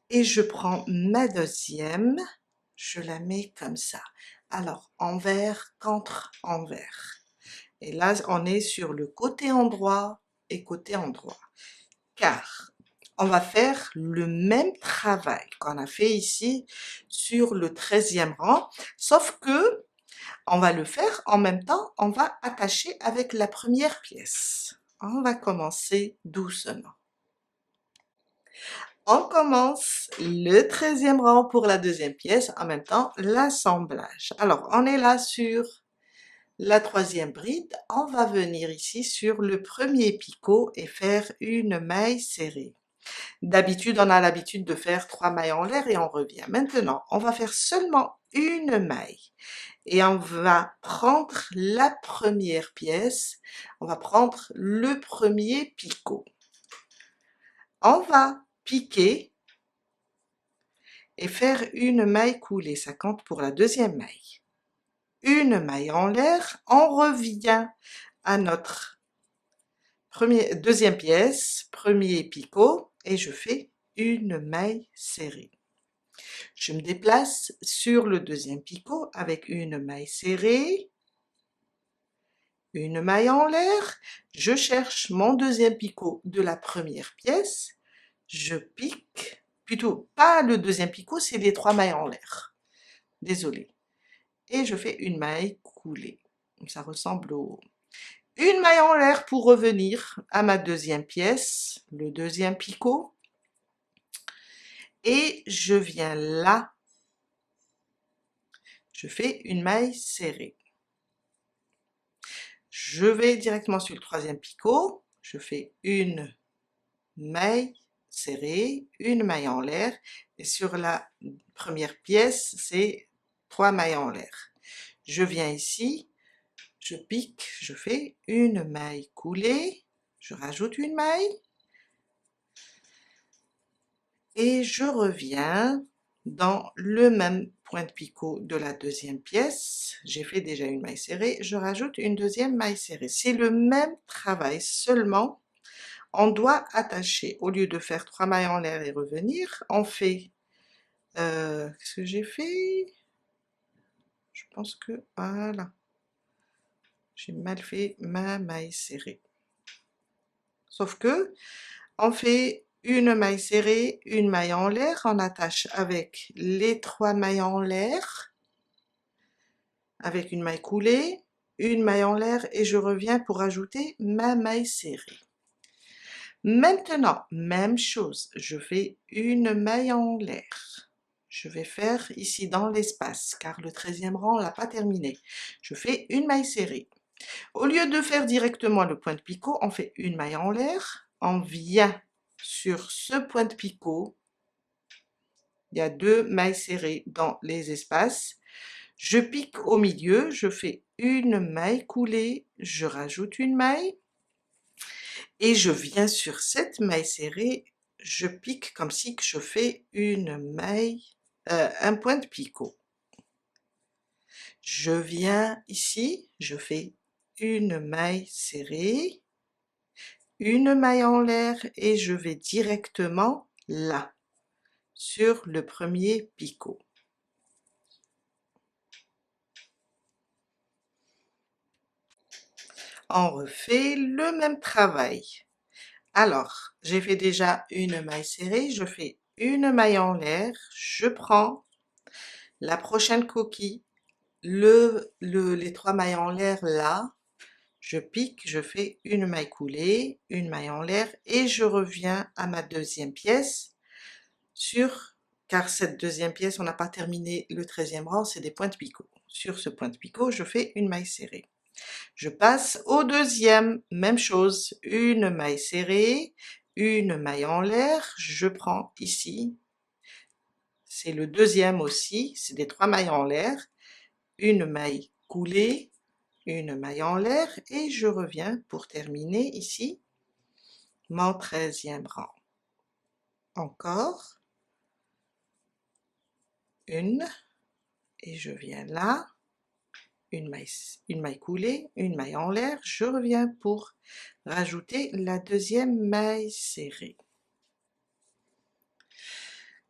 et je prends ma deuxième, je la mets comme ça. Alors, envers contre envers. Et là, on est sur le côté endroit et côté endroit. Car on va faire le même travail qu'on a fait ici sur le 13e rang, sauf que on va le faire en même temps, on va attacher avec la première pièce. On va commencer doucement. On commence le 13e rang pour la deuxième pièce, en même temps l'assemblage. Alors, on est là sur la troisième bride, on va venir ici sur le premier picot et faire une maille serrée. D'habitude, on a l'habitude de faire 3 mailles en l'air et on revient. Maintenant, on va faire seulement une maille et on va prendre la première pièce, on va prendre le premier picot. On va piquer et faire une maille coulée, ça compte pour la deuxième maille. Une maille en l'air, on revient à notre deuxième pièce, premier picot, et je fais une maille serrée. Je me déplace sur le deuxième picot avec une maille serrée, une maille en l'air, je cherche mon deuxième picot de la première pièce, je pique, plutôt pas le deuxième picot, c'est les 3 mailles en l'air, désolé, et je fais une maille coulée, ça ressemble au... Une maille en l'air pour revenir à ma deuxième pièce, le deuxième picot, et je viens là, je fais une maille serrée. Je vais directement sur le troisième picot, je fais une maille serrée, une maille en l'air, et sur la première pièce, c'est 3 mailles en l'air. Je viens ici, je pique, je fais une maille coulée, je rajoute une maille, et je reviens dans le même point de picot de la deuxième pièce. J'ai fait déjà une maille serrée, je rajoute une deuxième maille serrée. C'est le même travail, seulement on doit attacher. Au lieu de faire 3 mailles en l'air et revenir, on fait... qu'est-ce que j'ai fait? Je pense que... Voilà. J'ai mal fait ma maille serrée. Sauf que, on fait une maille serrée, une maille en l'air, on attache avec les 3 mailles en l'air, avec une maille coulée, une maille en l'air et je reviens pour ajouter ma maille serrée. Maintenant, même chose, je fais une maille en l'air. Je vais faire ici dans l'espace, car le 13e rang, on l'a pas terminé. Je fais une maille serrée. Au lieu de faire directement le point de picot, on fait une maille en l'air, on vient sur ce point de picot, il y a 2 mailles serrées dans les espaces, je pique au milieu, je fais une maille coulée, je rajoute une maille, et je viens sur cette maille serrée, je pique comme si je fais une maille, un point de picot. Je viens ici, je fais une maille serrée, une maille en l'air et je vais directement là, sur le premier picot. On refait le même travail. Alors, j'ai fait déjà une maille serrée, je fais une maille en l'air, je prends la prochaine coquille, les 3 mailles en l'air là, je pique, je fais une maille coulée, une maille en l'air et je reviens à ma deuxième pièce car cette deuxième pièce, on n'a pas terminé le 13e rang, c'est des points de picot. Sur ce point de picot, je fais une maille serrée. Je passe au deuxième, même chose, une maille serrée, une maille en l'air, je prends ici, c'est le deuxième aussi, c'est des 3 mailles en l'air, une maille coulée, une maille en l'air et je reviens pour terminer ici mon 13e rang. Encore une et je viens là, une maille coulée, une maille en l'air, je reviens pour rajouter la deuxième maille serrée.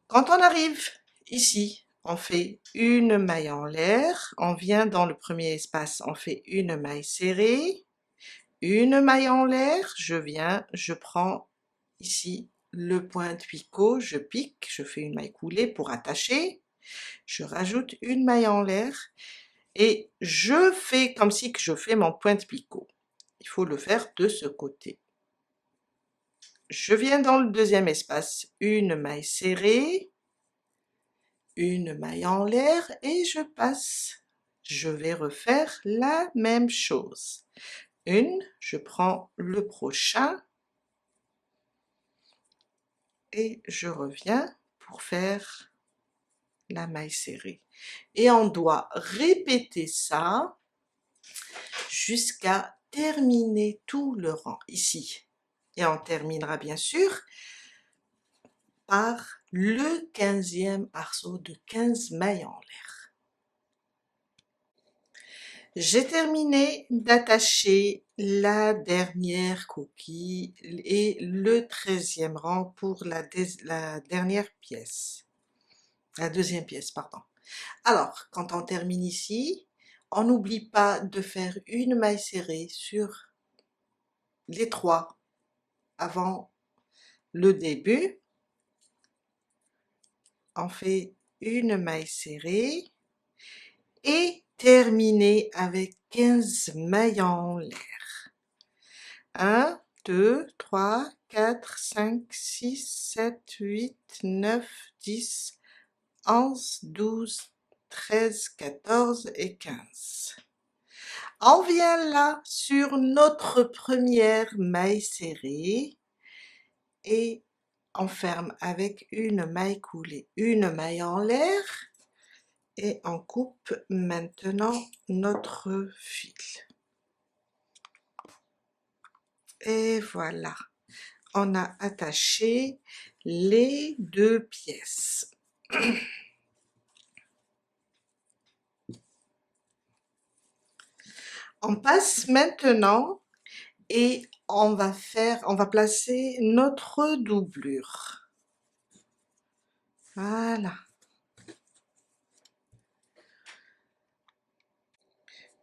Quand on arrive ici, on fait une maille en l'air, on vient dans le premier espace, on fait une maille serrée, une maille en l'air, je viens, je prends ici le point de picot, je pique, je fais une maille coulée pour attacher, je rajoute une maille en l'air et je fais comme si que je fais mon point de picot. Il faut le faire de ce côté. Je viens dans le deuxième espace, une maille serrée, une maille en l'air et je passe. Je vais refaire la même chose. Une, je prends le prochain et je reviens pour faire la maille serrée. Et on doit répéter ça jusqu'à terminer tout le rang ici. Et on terminera bien sûr par le 15e arceau de 15 mailles en l'air. J'ai terminé d'attacher la dernière coquille et le 13e rang pour la dernière pièce. La deuxième pièce, pardon. Alors, quand on termine ici, on n'oublie pas de faire une maille serrée sur les trois avant le début. On fait une maille serrée et terminer avec 15 mailles en l'air. 1, 2, 3, 4, 5, 6, 7, 8, 9, 10, 11, 12, 13, 14 et 15. On vient là sur notre première maille serrée et on ferme avec une maille coulée, une maille en l'air et on coupe maintenant notre fil. Et voilà, on a attaché les deux pièces. On passe maintenant et on va placer notre doublure. Voilà.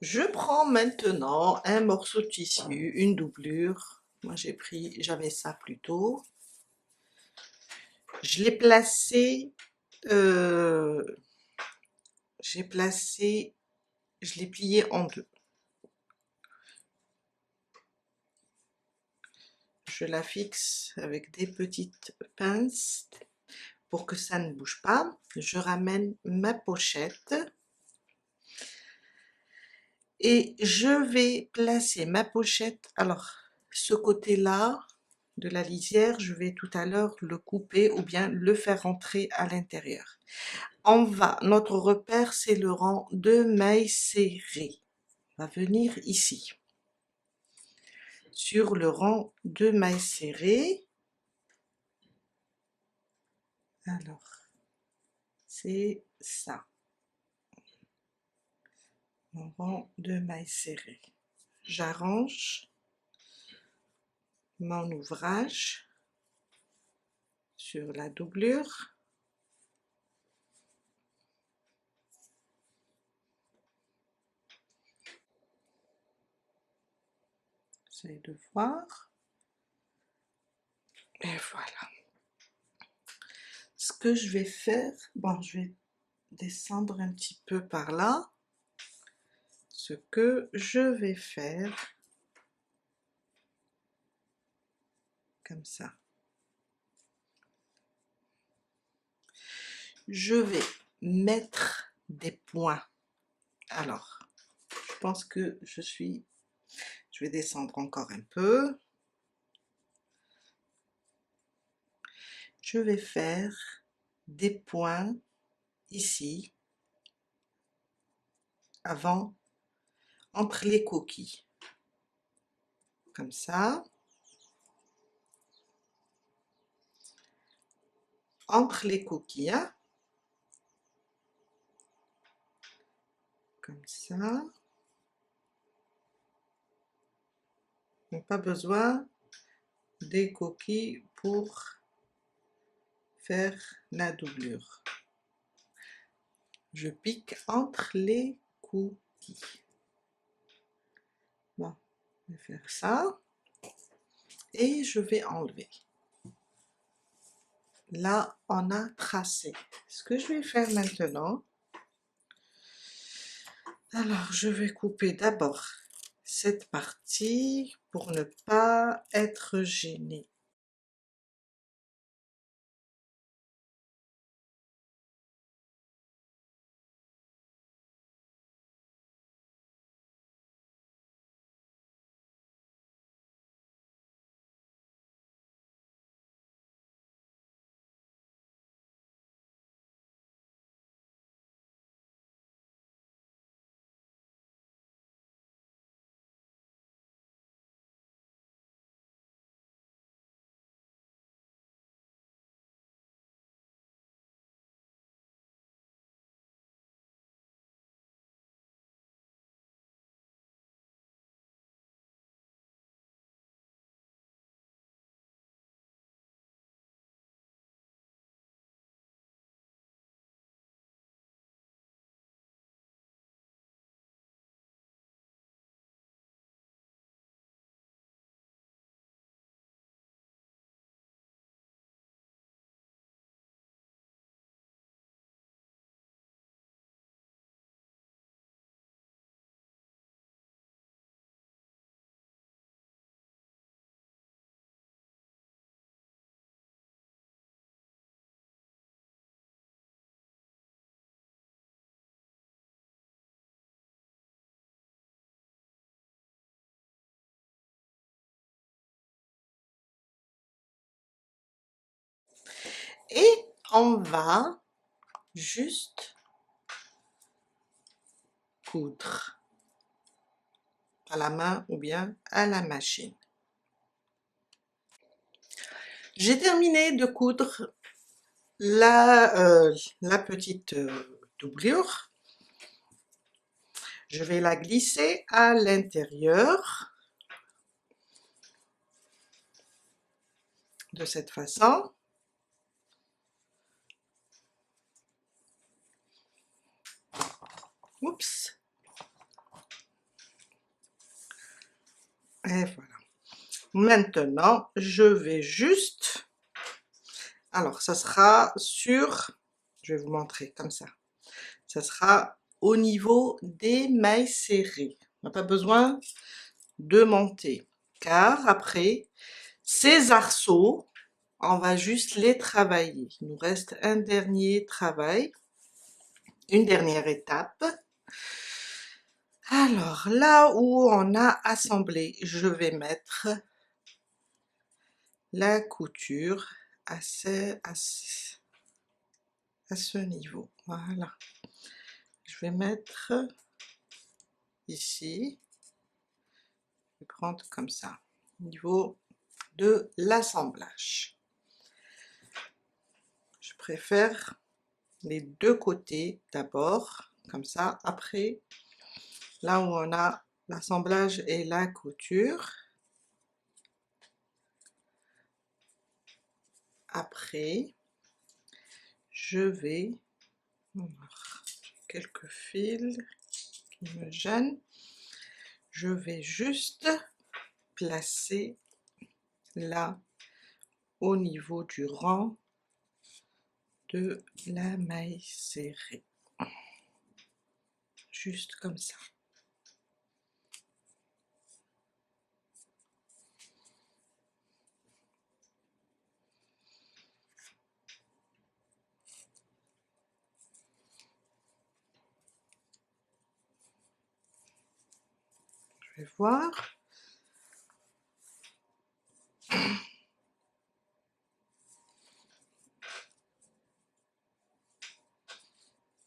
Je prends maintenant un morceau de tissu, une doublure. Moi j'avais ça plutôt. Je l'ai placé, je l'ai plié en deux. Je la fixe avec des petites pinces pour que ça ne bouge pas. Je ramène ma pochette et je vais placer ma pochette. Alors, ce côté-là de la lisière, je vais tout à l'heure le couper ou bien le faire rentrer à l'intérieur. Notre repère, c'est le rang de mailles serrées. On va venir ici. Sur le rang de mailles serrées, alors, c'est ça, mon rang de mailles serrées. J'arrange mon ouvrage sur la doublure. J'essaie de voir. Et voilà. Ce que je vais faire, bon, je vais descendre un petit peu par là. Ce que je vais faire, comme ça. Je vais mettre des points. Alors, je pense que je vais descendre encore un peu. Je vais faire des points ici, avant, entre les coquilles. Comme ça. Entre les coquilles. Hein. Comme ça. pas besoin des coquilles pour faire la doublure. Je pique entre les cookies. Bon, je vais faire ça et je vais enlever. Là, on a tracé. Ce que je vais faire maintenant, alors je vais couper d'abord cette partie pour ne pas être gênée. Et on va juste coudre à la main ou bien à la machine. J'ai terminé de coudre la petite doublure. Je vais la glisser à l'intérieur de cette façon. Oups. Et voilà. Maintenant, je vais juste... Alors, ça sera sur... Je vais vous montrer comme ça. Ça sera au niveau des mailles serrées. On n'a pas besoin de monter. Car après, ces arceaux, on va juste les travailler. Il nous reste un dernier travail. Une dernière étape. Alors, là où on a assemblé, je vais mettre la couture à ce niveau. Voilà. Je vais mettre ici. Je vais prendre comme ça, au niveau de l'assemblage. Je préfère les deux côtés d'abord, comme ça. Après, là où on a l'assemblage et la couture. Après, je vais... quelques fils qui me gênent. Je vais juste placer là au niveau du rang de la maille serrée. Juste comme ça. Je vais voir.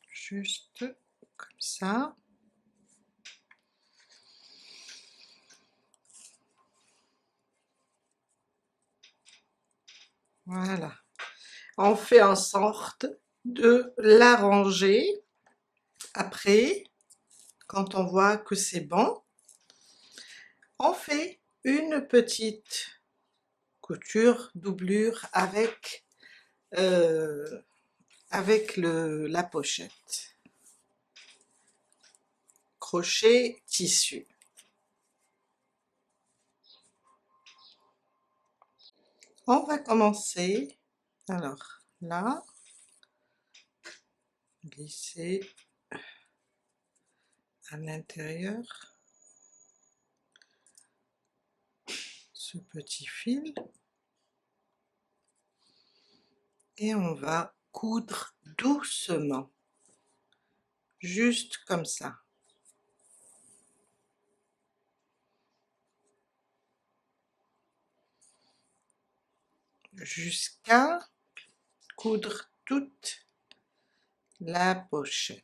Juste comme ça. Voilà. On fait en sorte de l'arranger. Après, quand on voit que c'est bon, on fait une petite couture, doublure avec, la pochette. Crochet, tissu. On va commencer, alors là, glisser à l'intérieur ce petit fil et on va coudre doucement, juste comme ça. Jusqu'à coudre toute la pochette.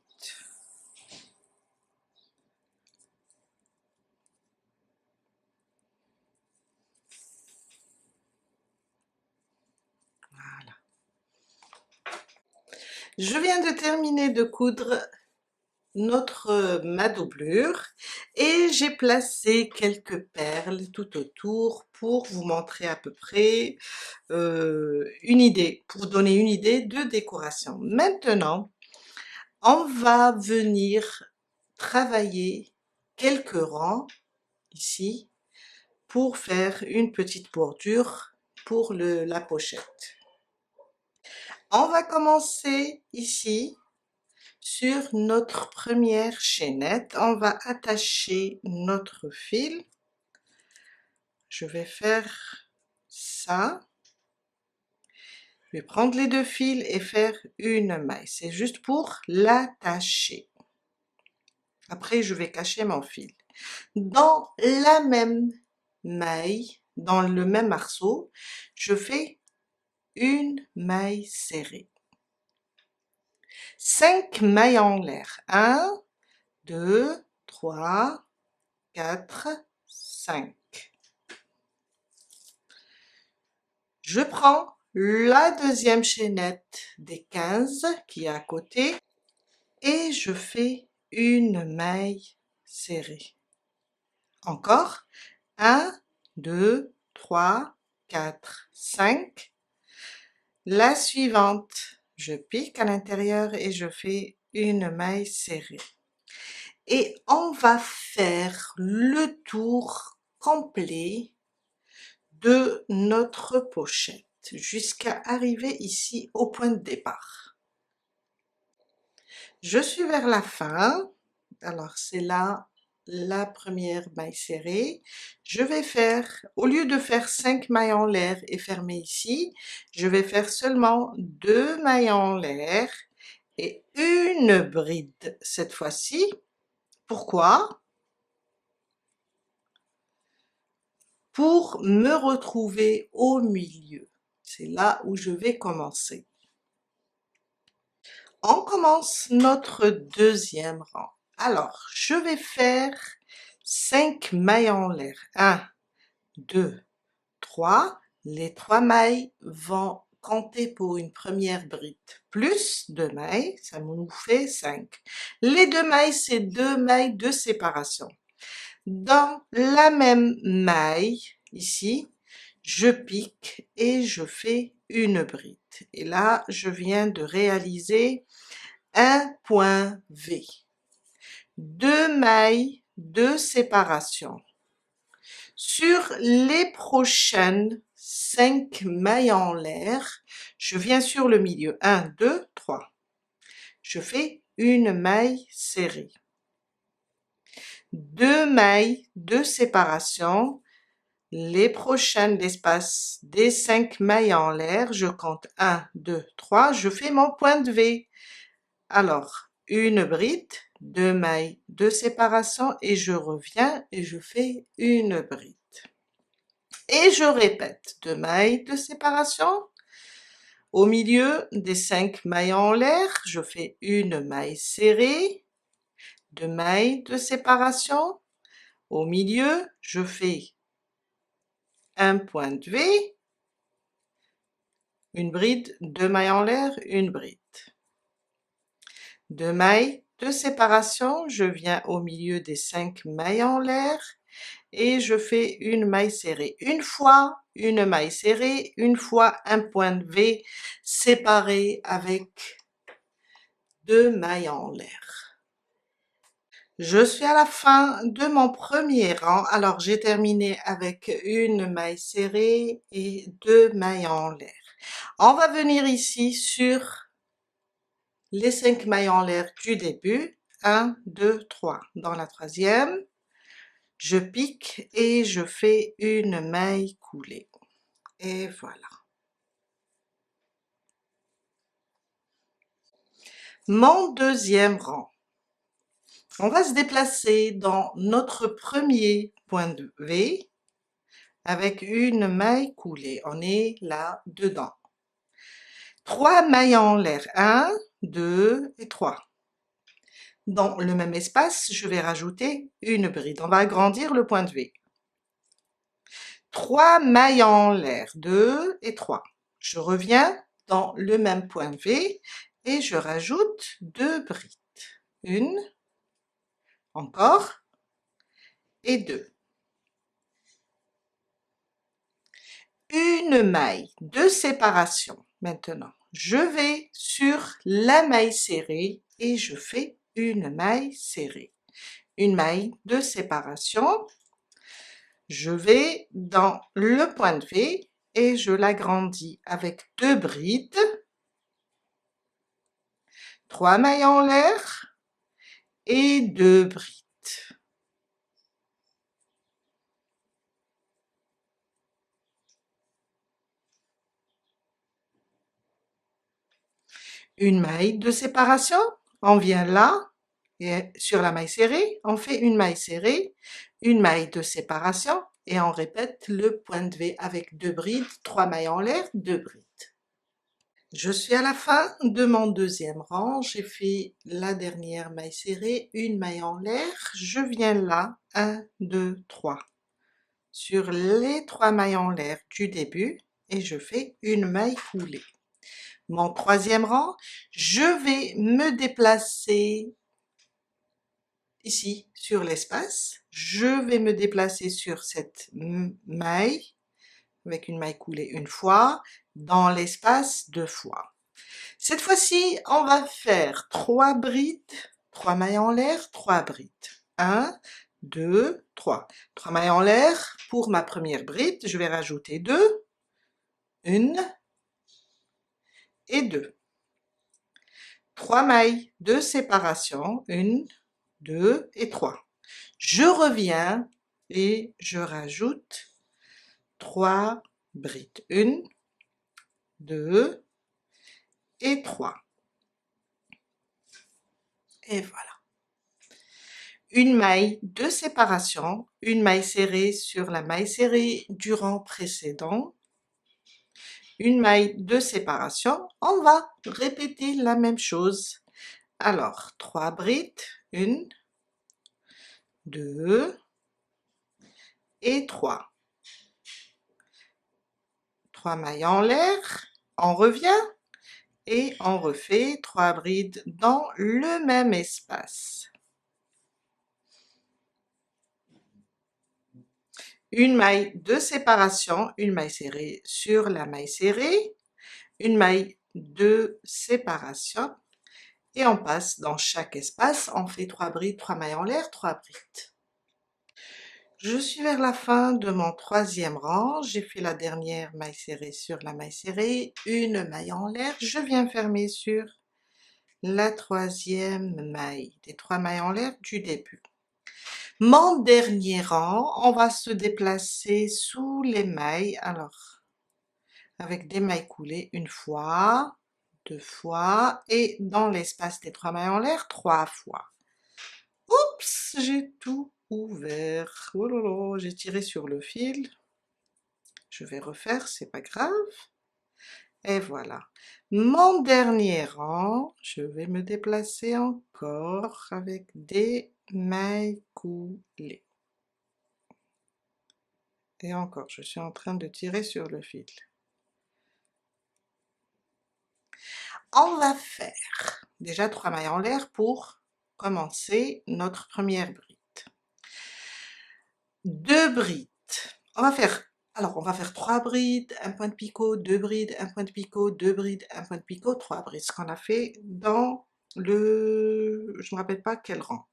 Voilà. Je viens de terminer de coudre ma doublure et j'ai placé quelques perles tout autour pour vous montrer à peu près une idée, pour vous donner une idée de décoration. Maintenant, on va venir travailler quelques rangs ici pour faire une petite bordure pour la pochette. On va commencer ici sur notre première chaînette. On va attacher notre fil. Je vais faire ça. Je vais prendre les deux fils et faire une maille. C'est juste pour l'attacher. Après, je vais cacher mon fil. Dans la même maille, dans le même arceau, je fais une maille serrée. 5 mailles en l'air. 1, 2, 3, 4, 5. Je prends la deuxième chaînette des 15 qui est à côté et je fais une maille serrée. Encore 1, 2, 3, 4, 5. La suivante, je pique à l'intérieur et je fais une maille serrée. Et on va faire le tour complet de notre pochette jusqu'à arriver ici au point de départ. Je suis vers la fin, alors c'est là la première maille serrée. Je vais faire, au lieu de faire 5 mailles en l'air et fermer ici, je vais faire seulement 2 mailles en l'air et une bride cette fois-ci. Pourquoi? Pour me retrouver au milieu. C'est là où je vais commencer. On commence notre deuxième rang. Alors, je vais faire 5 mailles en l'air. 1, 2, 3. Les 3 mailles vont compter pour une première bride. Plus 2 mailles, ça nous fait 5. Les 2 mailles, c'est 2 mailles de séparation. Dans la même maille, ici, je pique et je fais une bride. Et là, je viens de réaliser un point V. 2 mailles de séparation. Sur les prochaines 5 mailles en l'air, je viens sur le milieu. 1, 2, 3. Je fais une maille serrée. 2 mailles de séparation. Les prochaines, l'espace des 5 mailles en l'air, je compte 1, 2, 3, je fais mon point de V. Alors, une bride, 2 mailles de séparation et je reviens et je fais une bride. Et je répète, 2 mailles de séparation. Au milieu des 5 mailles en l'air, je fais une maille serrée, 2 mailles de séparation. Au milieu, je fais un point de V, une bride, 2 mailles en l'air, une bride. 2 mailles de séparation, je viens au milieu des 5 mailles en l'air et je fais une maille serrée. Une fois une maille serrée, une fois un point de V séparé avec 2 mailles en l'air. Je suis à la fin de mon premier rang, alors j'ai terminé avec une maille serrée et 2 mailles en l'air. On va venir ici sur les 5 mailles en l'air du début, 1, 2, 3. Dans la troisième, je pique et je fais une maille coulée. Et voilà. Mon deuxième rang. On va se déplacer dans notre premier point de V avec une maille coulée. On est là dedans. 3 mailles en l'air, 1, 2 et 3. Dans le même espace, je vais rajouter une bride. On va agrandir le point de V. 3 mailles en l'air, 2 et 3. Je reviens dans le même point de V et je rajoute 2 brides. Une, encore, et 2. Une maille de séparation. Maintenant, je vais sur la maille serrée et je fais une maille serrée. Une maille de séparation. Je vais dans le point de V et je l'agrandis avec 2 brides, 3 mailles en l'air et 2 brides. Une maille de séparation, on vient là, et sur la maille serrée, on fait une maille serrée, une maille de séparation, et on répète le point de V avec 2 brides, 3 mailles en l'air, 2 brides. Je suis à la fin de mon deuxième rang, j'ai fait la dernière maille serrée, une maille en l'air, je viens là, 1, 2, 3, sur les 3 mailles en l'air du début, et je fais une maille coulée. Mon troisième rang, je vais me déplacer ici sur l'espace, je vais me déplacer sur cette maille, avec une maille coulée une fois, dans l'espace 2 fois. Cette fois-ci, on va faire 3 brides, 3 mailles en l'air, 3 brides. 1, 2, 3. 3 mailles en l'air pour ma première bride, je vais rajouter 2, 1 et 2. 3 mailles de séparation, 1, 2 et 3. Je reviens et je rajoute 3 brides. 1, 2 et 3. Et voilà. Une maille de séparation, une maille serrée sur la maille serrée du rang précédent, une maille de séparation. On va répéter la même chose. Alors, 3 brides, 1, 2 et 3. 3 mailles en l'air, on revient et on refait 3 brides dans le même espace. Une maille de séparation, une maille serrée sur la maille serrée, une maille de séparation et on passe dans chaque espace, on fait 3 brides, 3 mailles en l'air, 3 brides. Je suis vers la fin de mon troisième rang, j'ai fait la dernière maille serrée sur la maille serrée, une maille en l'air, je viens fermer sur la troisième maille, des 3 mailles en l'air du début. Mon dernier rang, on va se déplacer sous les mailles, alors avec des mailles coulées une fois, 2 fois, et dans l'espace des 3 mailles en l'air, 3 fois. Oups, j'ai tout ouvert. Oh là là, j'ai tiré sur le fil. Je vais refaire, c'est pas grave. Et voilà. Mon dernier rang, je vais me déplacer encore avec des mailles coulées. Et encore, je suis en train de tirer sur le fil. On va faire déjà 3 mailles en l'air pour commencer notre première bride. 2 brides. On va faire, alors on va faire 3 brides, un point de picot, 2 brides, un point de picot, 2 brides, un point de picot, 3 brides, ce qu'on a fait dans le, je me rappelle pas quel rang.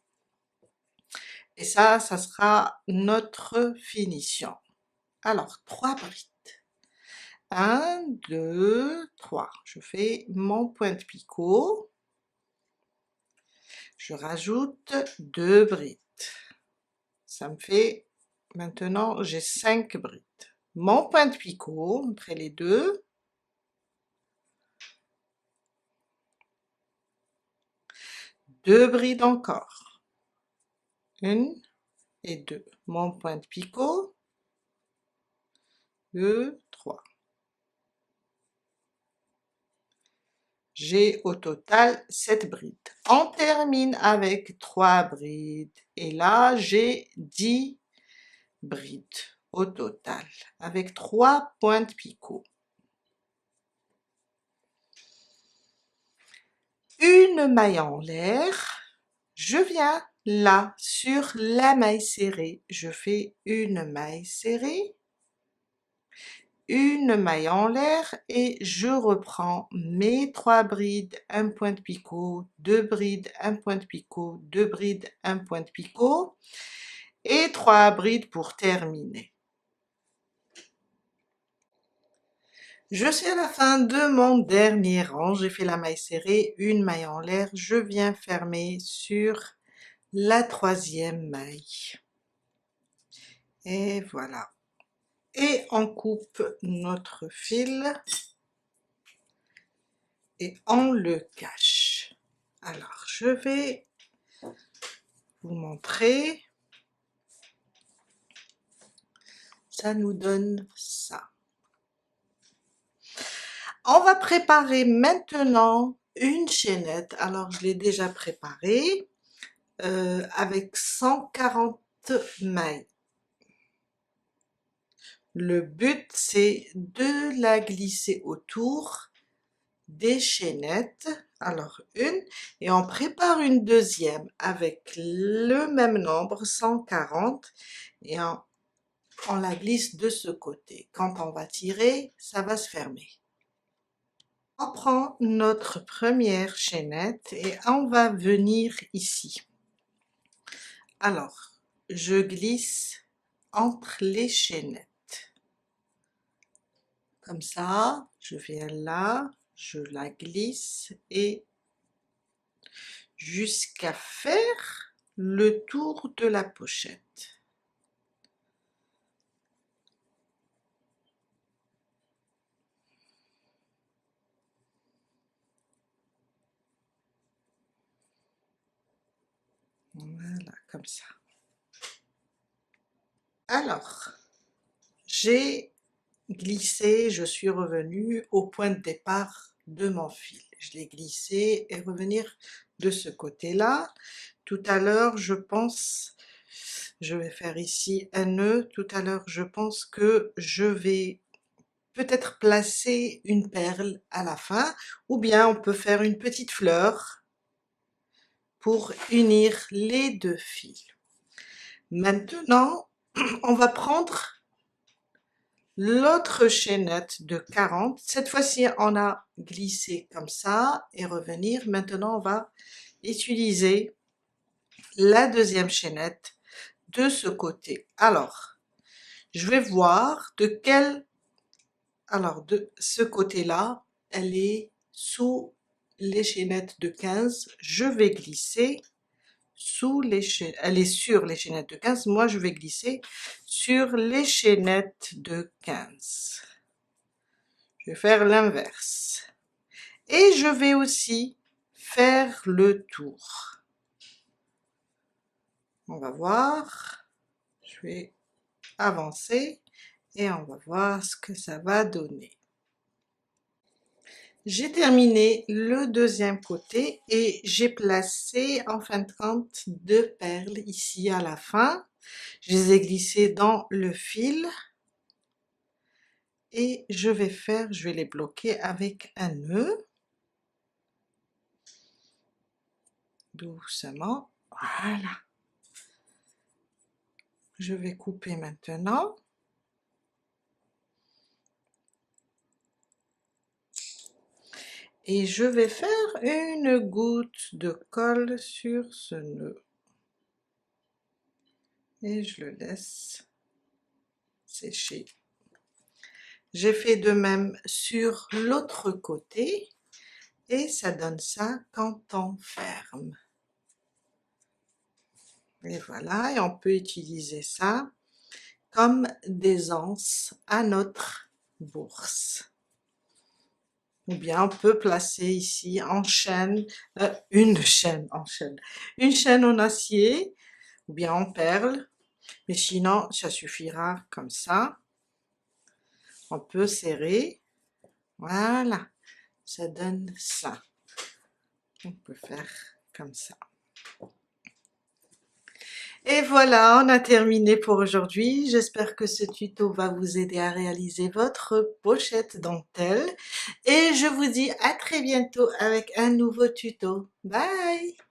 Et ça sera notre finition. Alors 3 brides. 1, 2, 3. Je fais mon point de picot. Je rajoute 2 brides. Ça me fait, maintenant j'ai 5 brides. Mon point de picot entre les deux. 2 brides encore. 1 et 2. Mon point de picot. 2, 3. J'ai au total 7 brides. On termine avec 3 brides. Et là, j'ai 10 brides au total, avec 3 points de picot. Une maille en l'air. Je viens là, sur la maille serrée. Je fais une maille serrée. Une maille en l'air et je reprends mes 3 brides, un point de picot, 2 brides, un point de picot, 2 brides, un point de picot et 3 brides pour terminer. Je suis à la fin de mon dernier rang, j'ai fait la maille serrée, une maille en l'air, je viens fermer sur la 3e maille. Et voilà. Et on coupe notre fil et on le cache. Alors, je vais vous montrer. Ça nous donne ça. On va préparer maintenant une chaînette. Alors, je l'ai déjà préparée avec 140 mailles. Le but, c'est de la glisser autour des chaînettes. Alors, une, et on prépare une deuxième avec le même nombre, 140, et on la glisse de ce côté. Quand on va tirer, ça va se fermer. On prend notre première chaînette et on va venir ici. Alors, je glisse entre les chaînettes. Comme ça, je viens là, je la glisse et jusqu'à faire le tour de la pochette. Voilà, comme ça. Alors, j'ai glissé, je suis revenue au point de départ de mon fil. Je l'ai glissé et revenir de ce côté-là. Tout à l'heure, je pense, je vais faire ici un nœud. Tout à l'heure, je pense que je vais peut-être placer une perle à la fin, ou bien on peut faire une petite fleur pour unir les deux fils. Maintenant, on va prendre l'autre chaînette de 40. Cette fois-ci, on a glissé comme ça et revenir. Maintenant, on va utiliser la deuxième chaînette de ce côté. Alors, je vais voir de quel... Alors, de ce côté-là, elle est sous les chaînettes de 15. Je vais glisser sous les chaînettes, elle est sur les chaînettes de 15, moi je vais glisser sur les chaînettes de 15. Je vais faire l'inverse. Et je vais aussi faire le tour. On va voir, je vais avancer et on va voir ce que ça va donner. J'ai terminé le deuxième côté et j'ai placé en fin de compte 2 perles ici à la fin. Je les ai glissées dans le fil et je vais les bloquer avec un nœud. Doucement, voilà. Je vais couper maintenant. Et je vais faire une goutte de colle sur ce nœud. Et je le laisse sécher. J'ai fait de même sur l'autre côté et ça donne ça quand on ferme. Et voilà, et on peut utiliser ça comme des anses à notre bourse. Ou bien on peut placer ici en chaîne, une chaîne en acier ou bien en perle, mais sinon ça suffira comme ça. On peut serrer, voilà, ça donne ça. On peut faire comme ça. Et voilà, on a terminé pour aujourd'hui. J'espère que ce tuto va vous aider à réaliser votre pochette dentelle. Et je vous dis à très bientôt avec un nouveau tuto. Bye!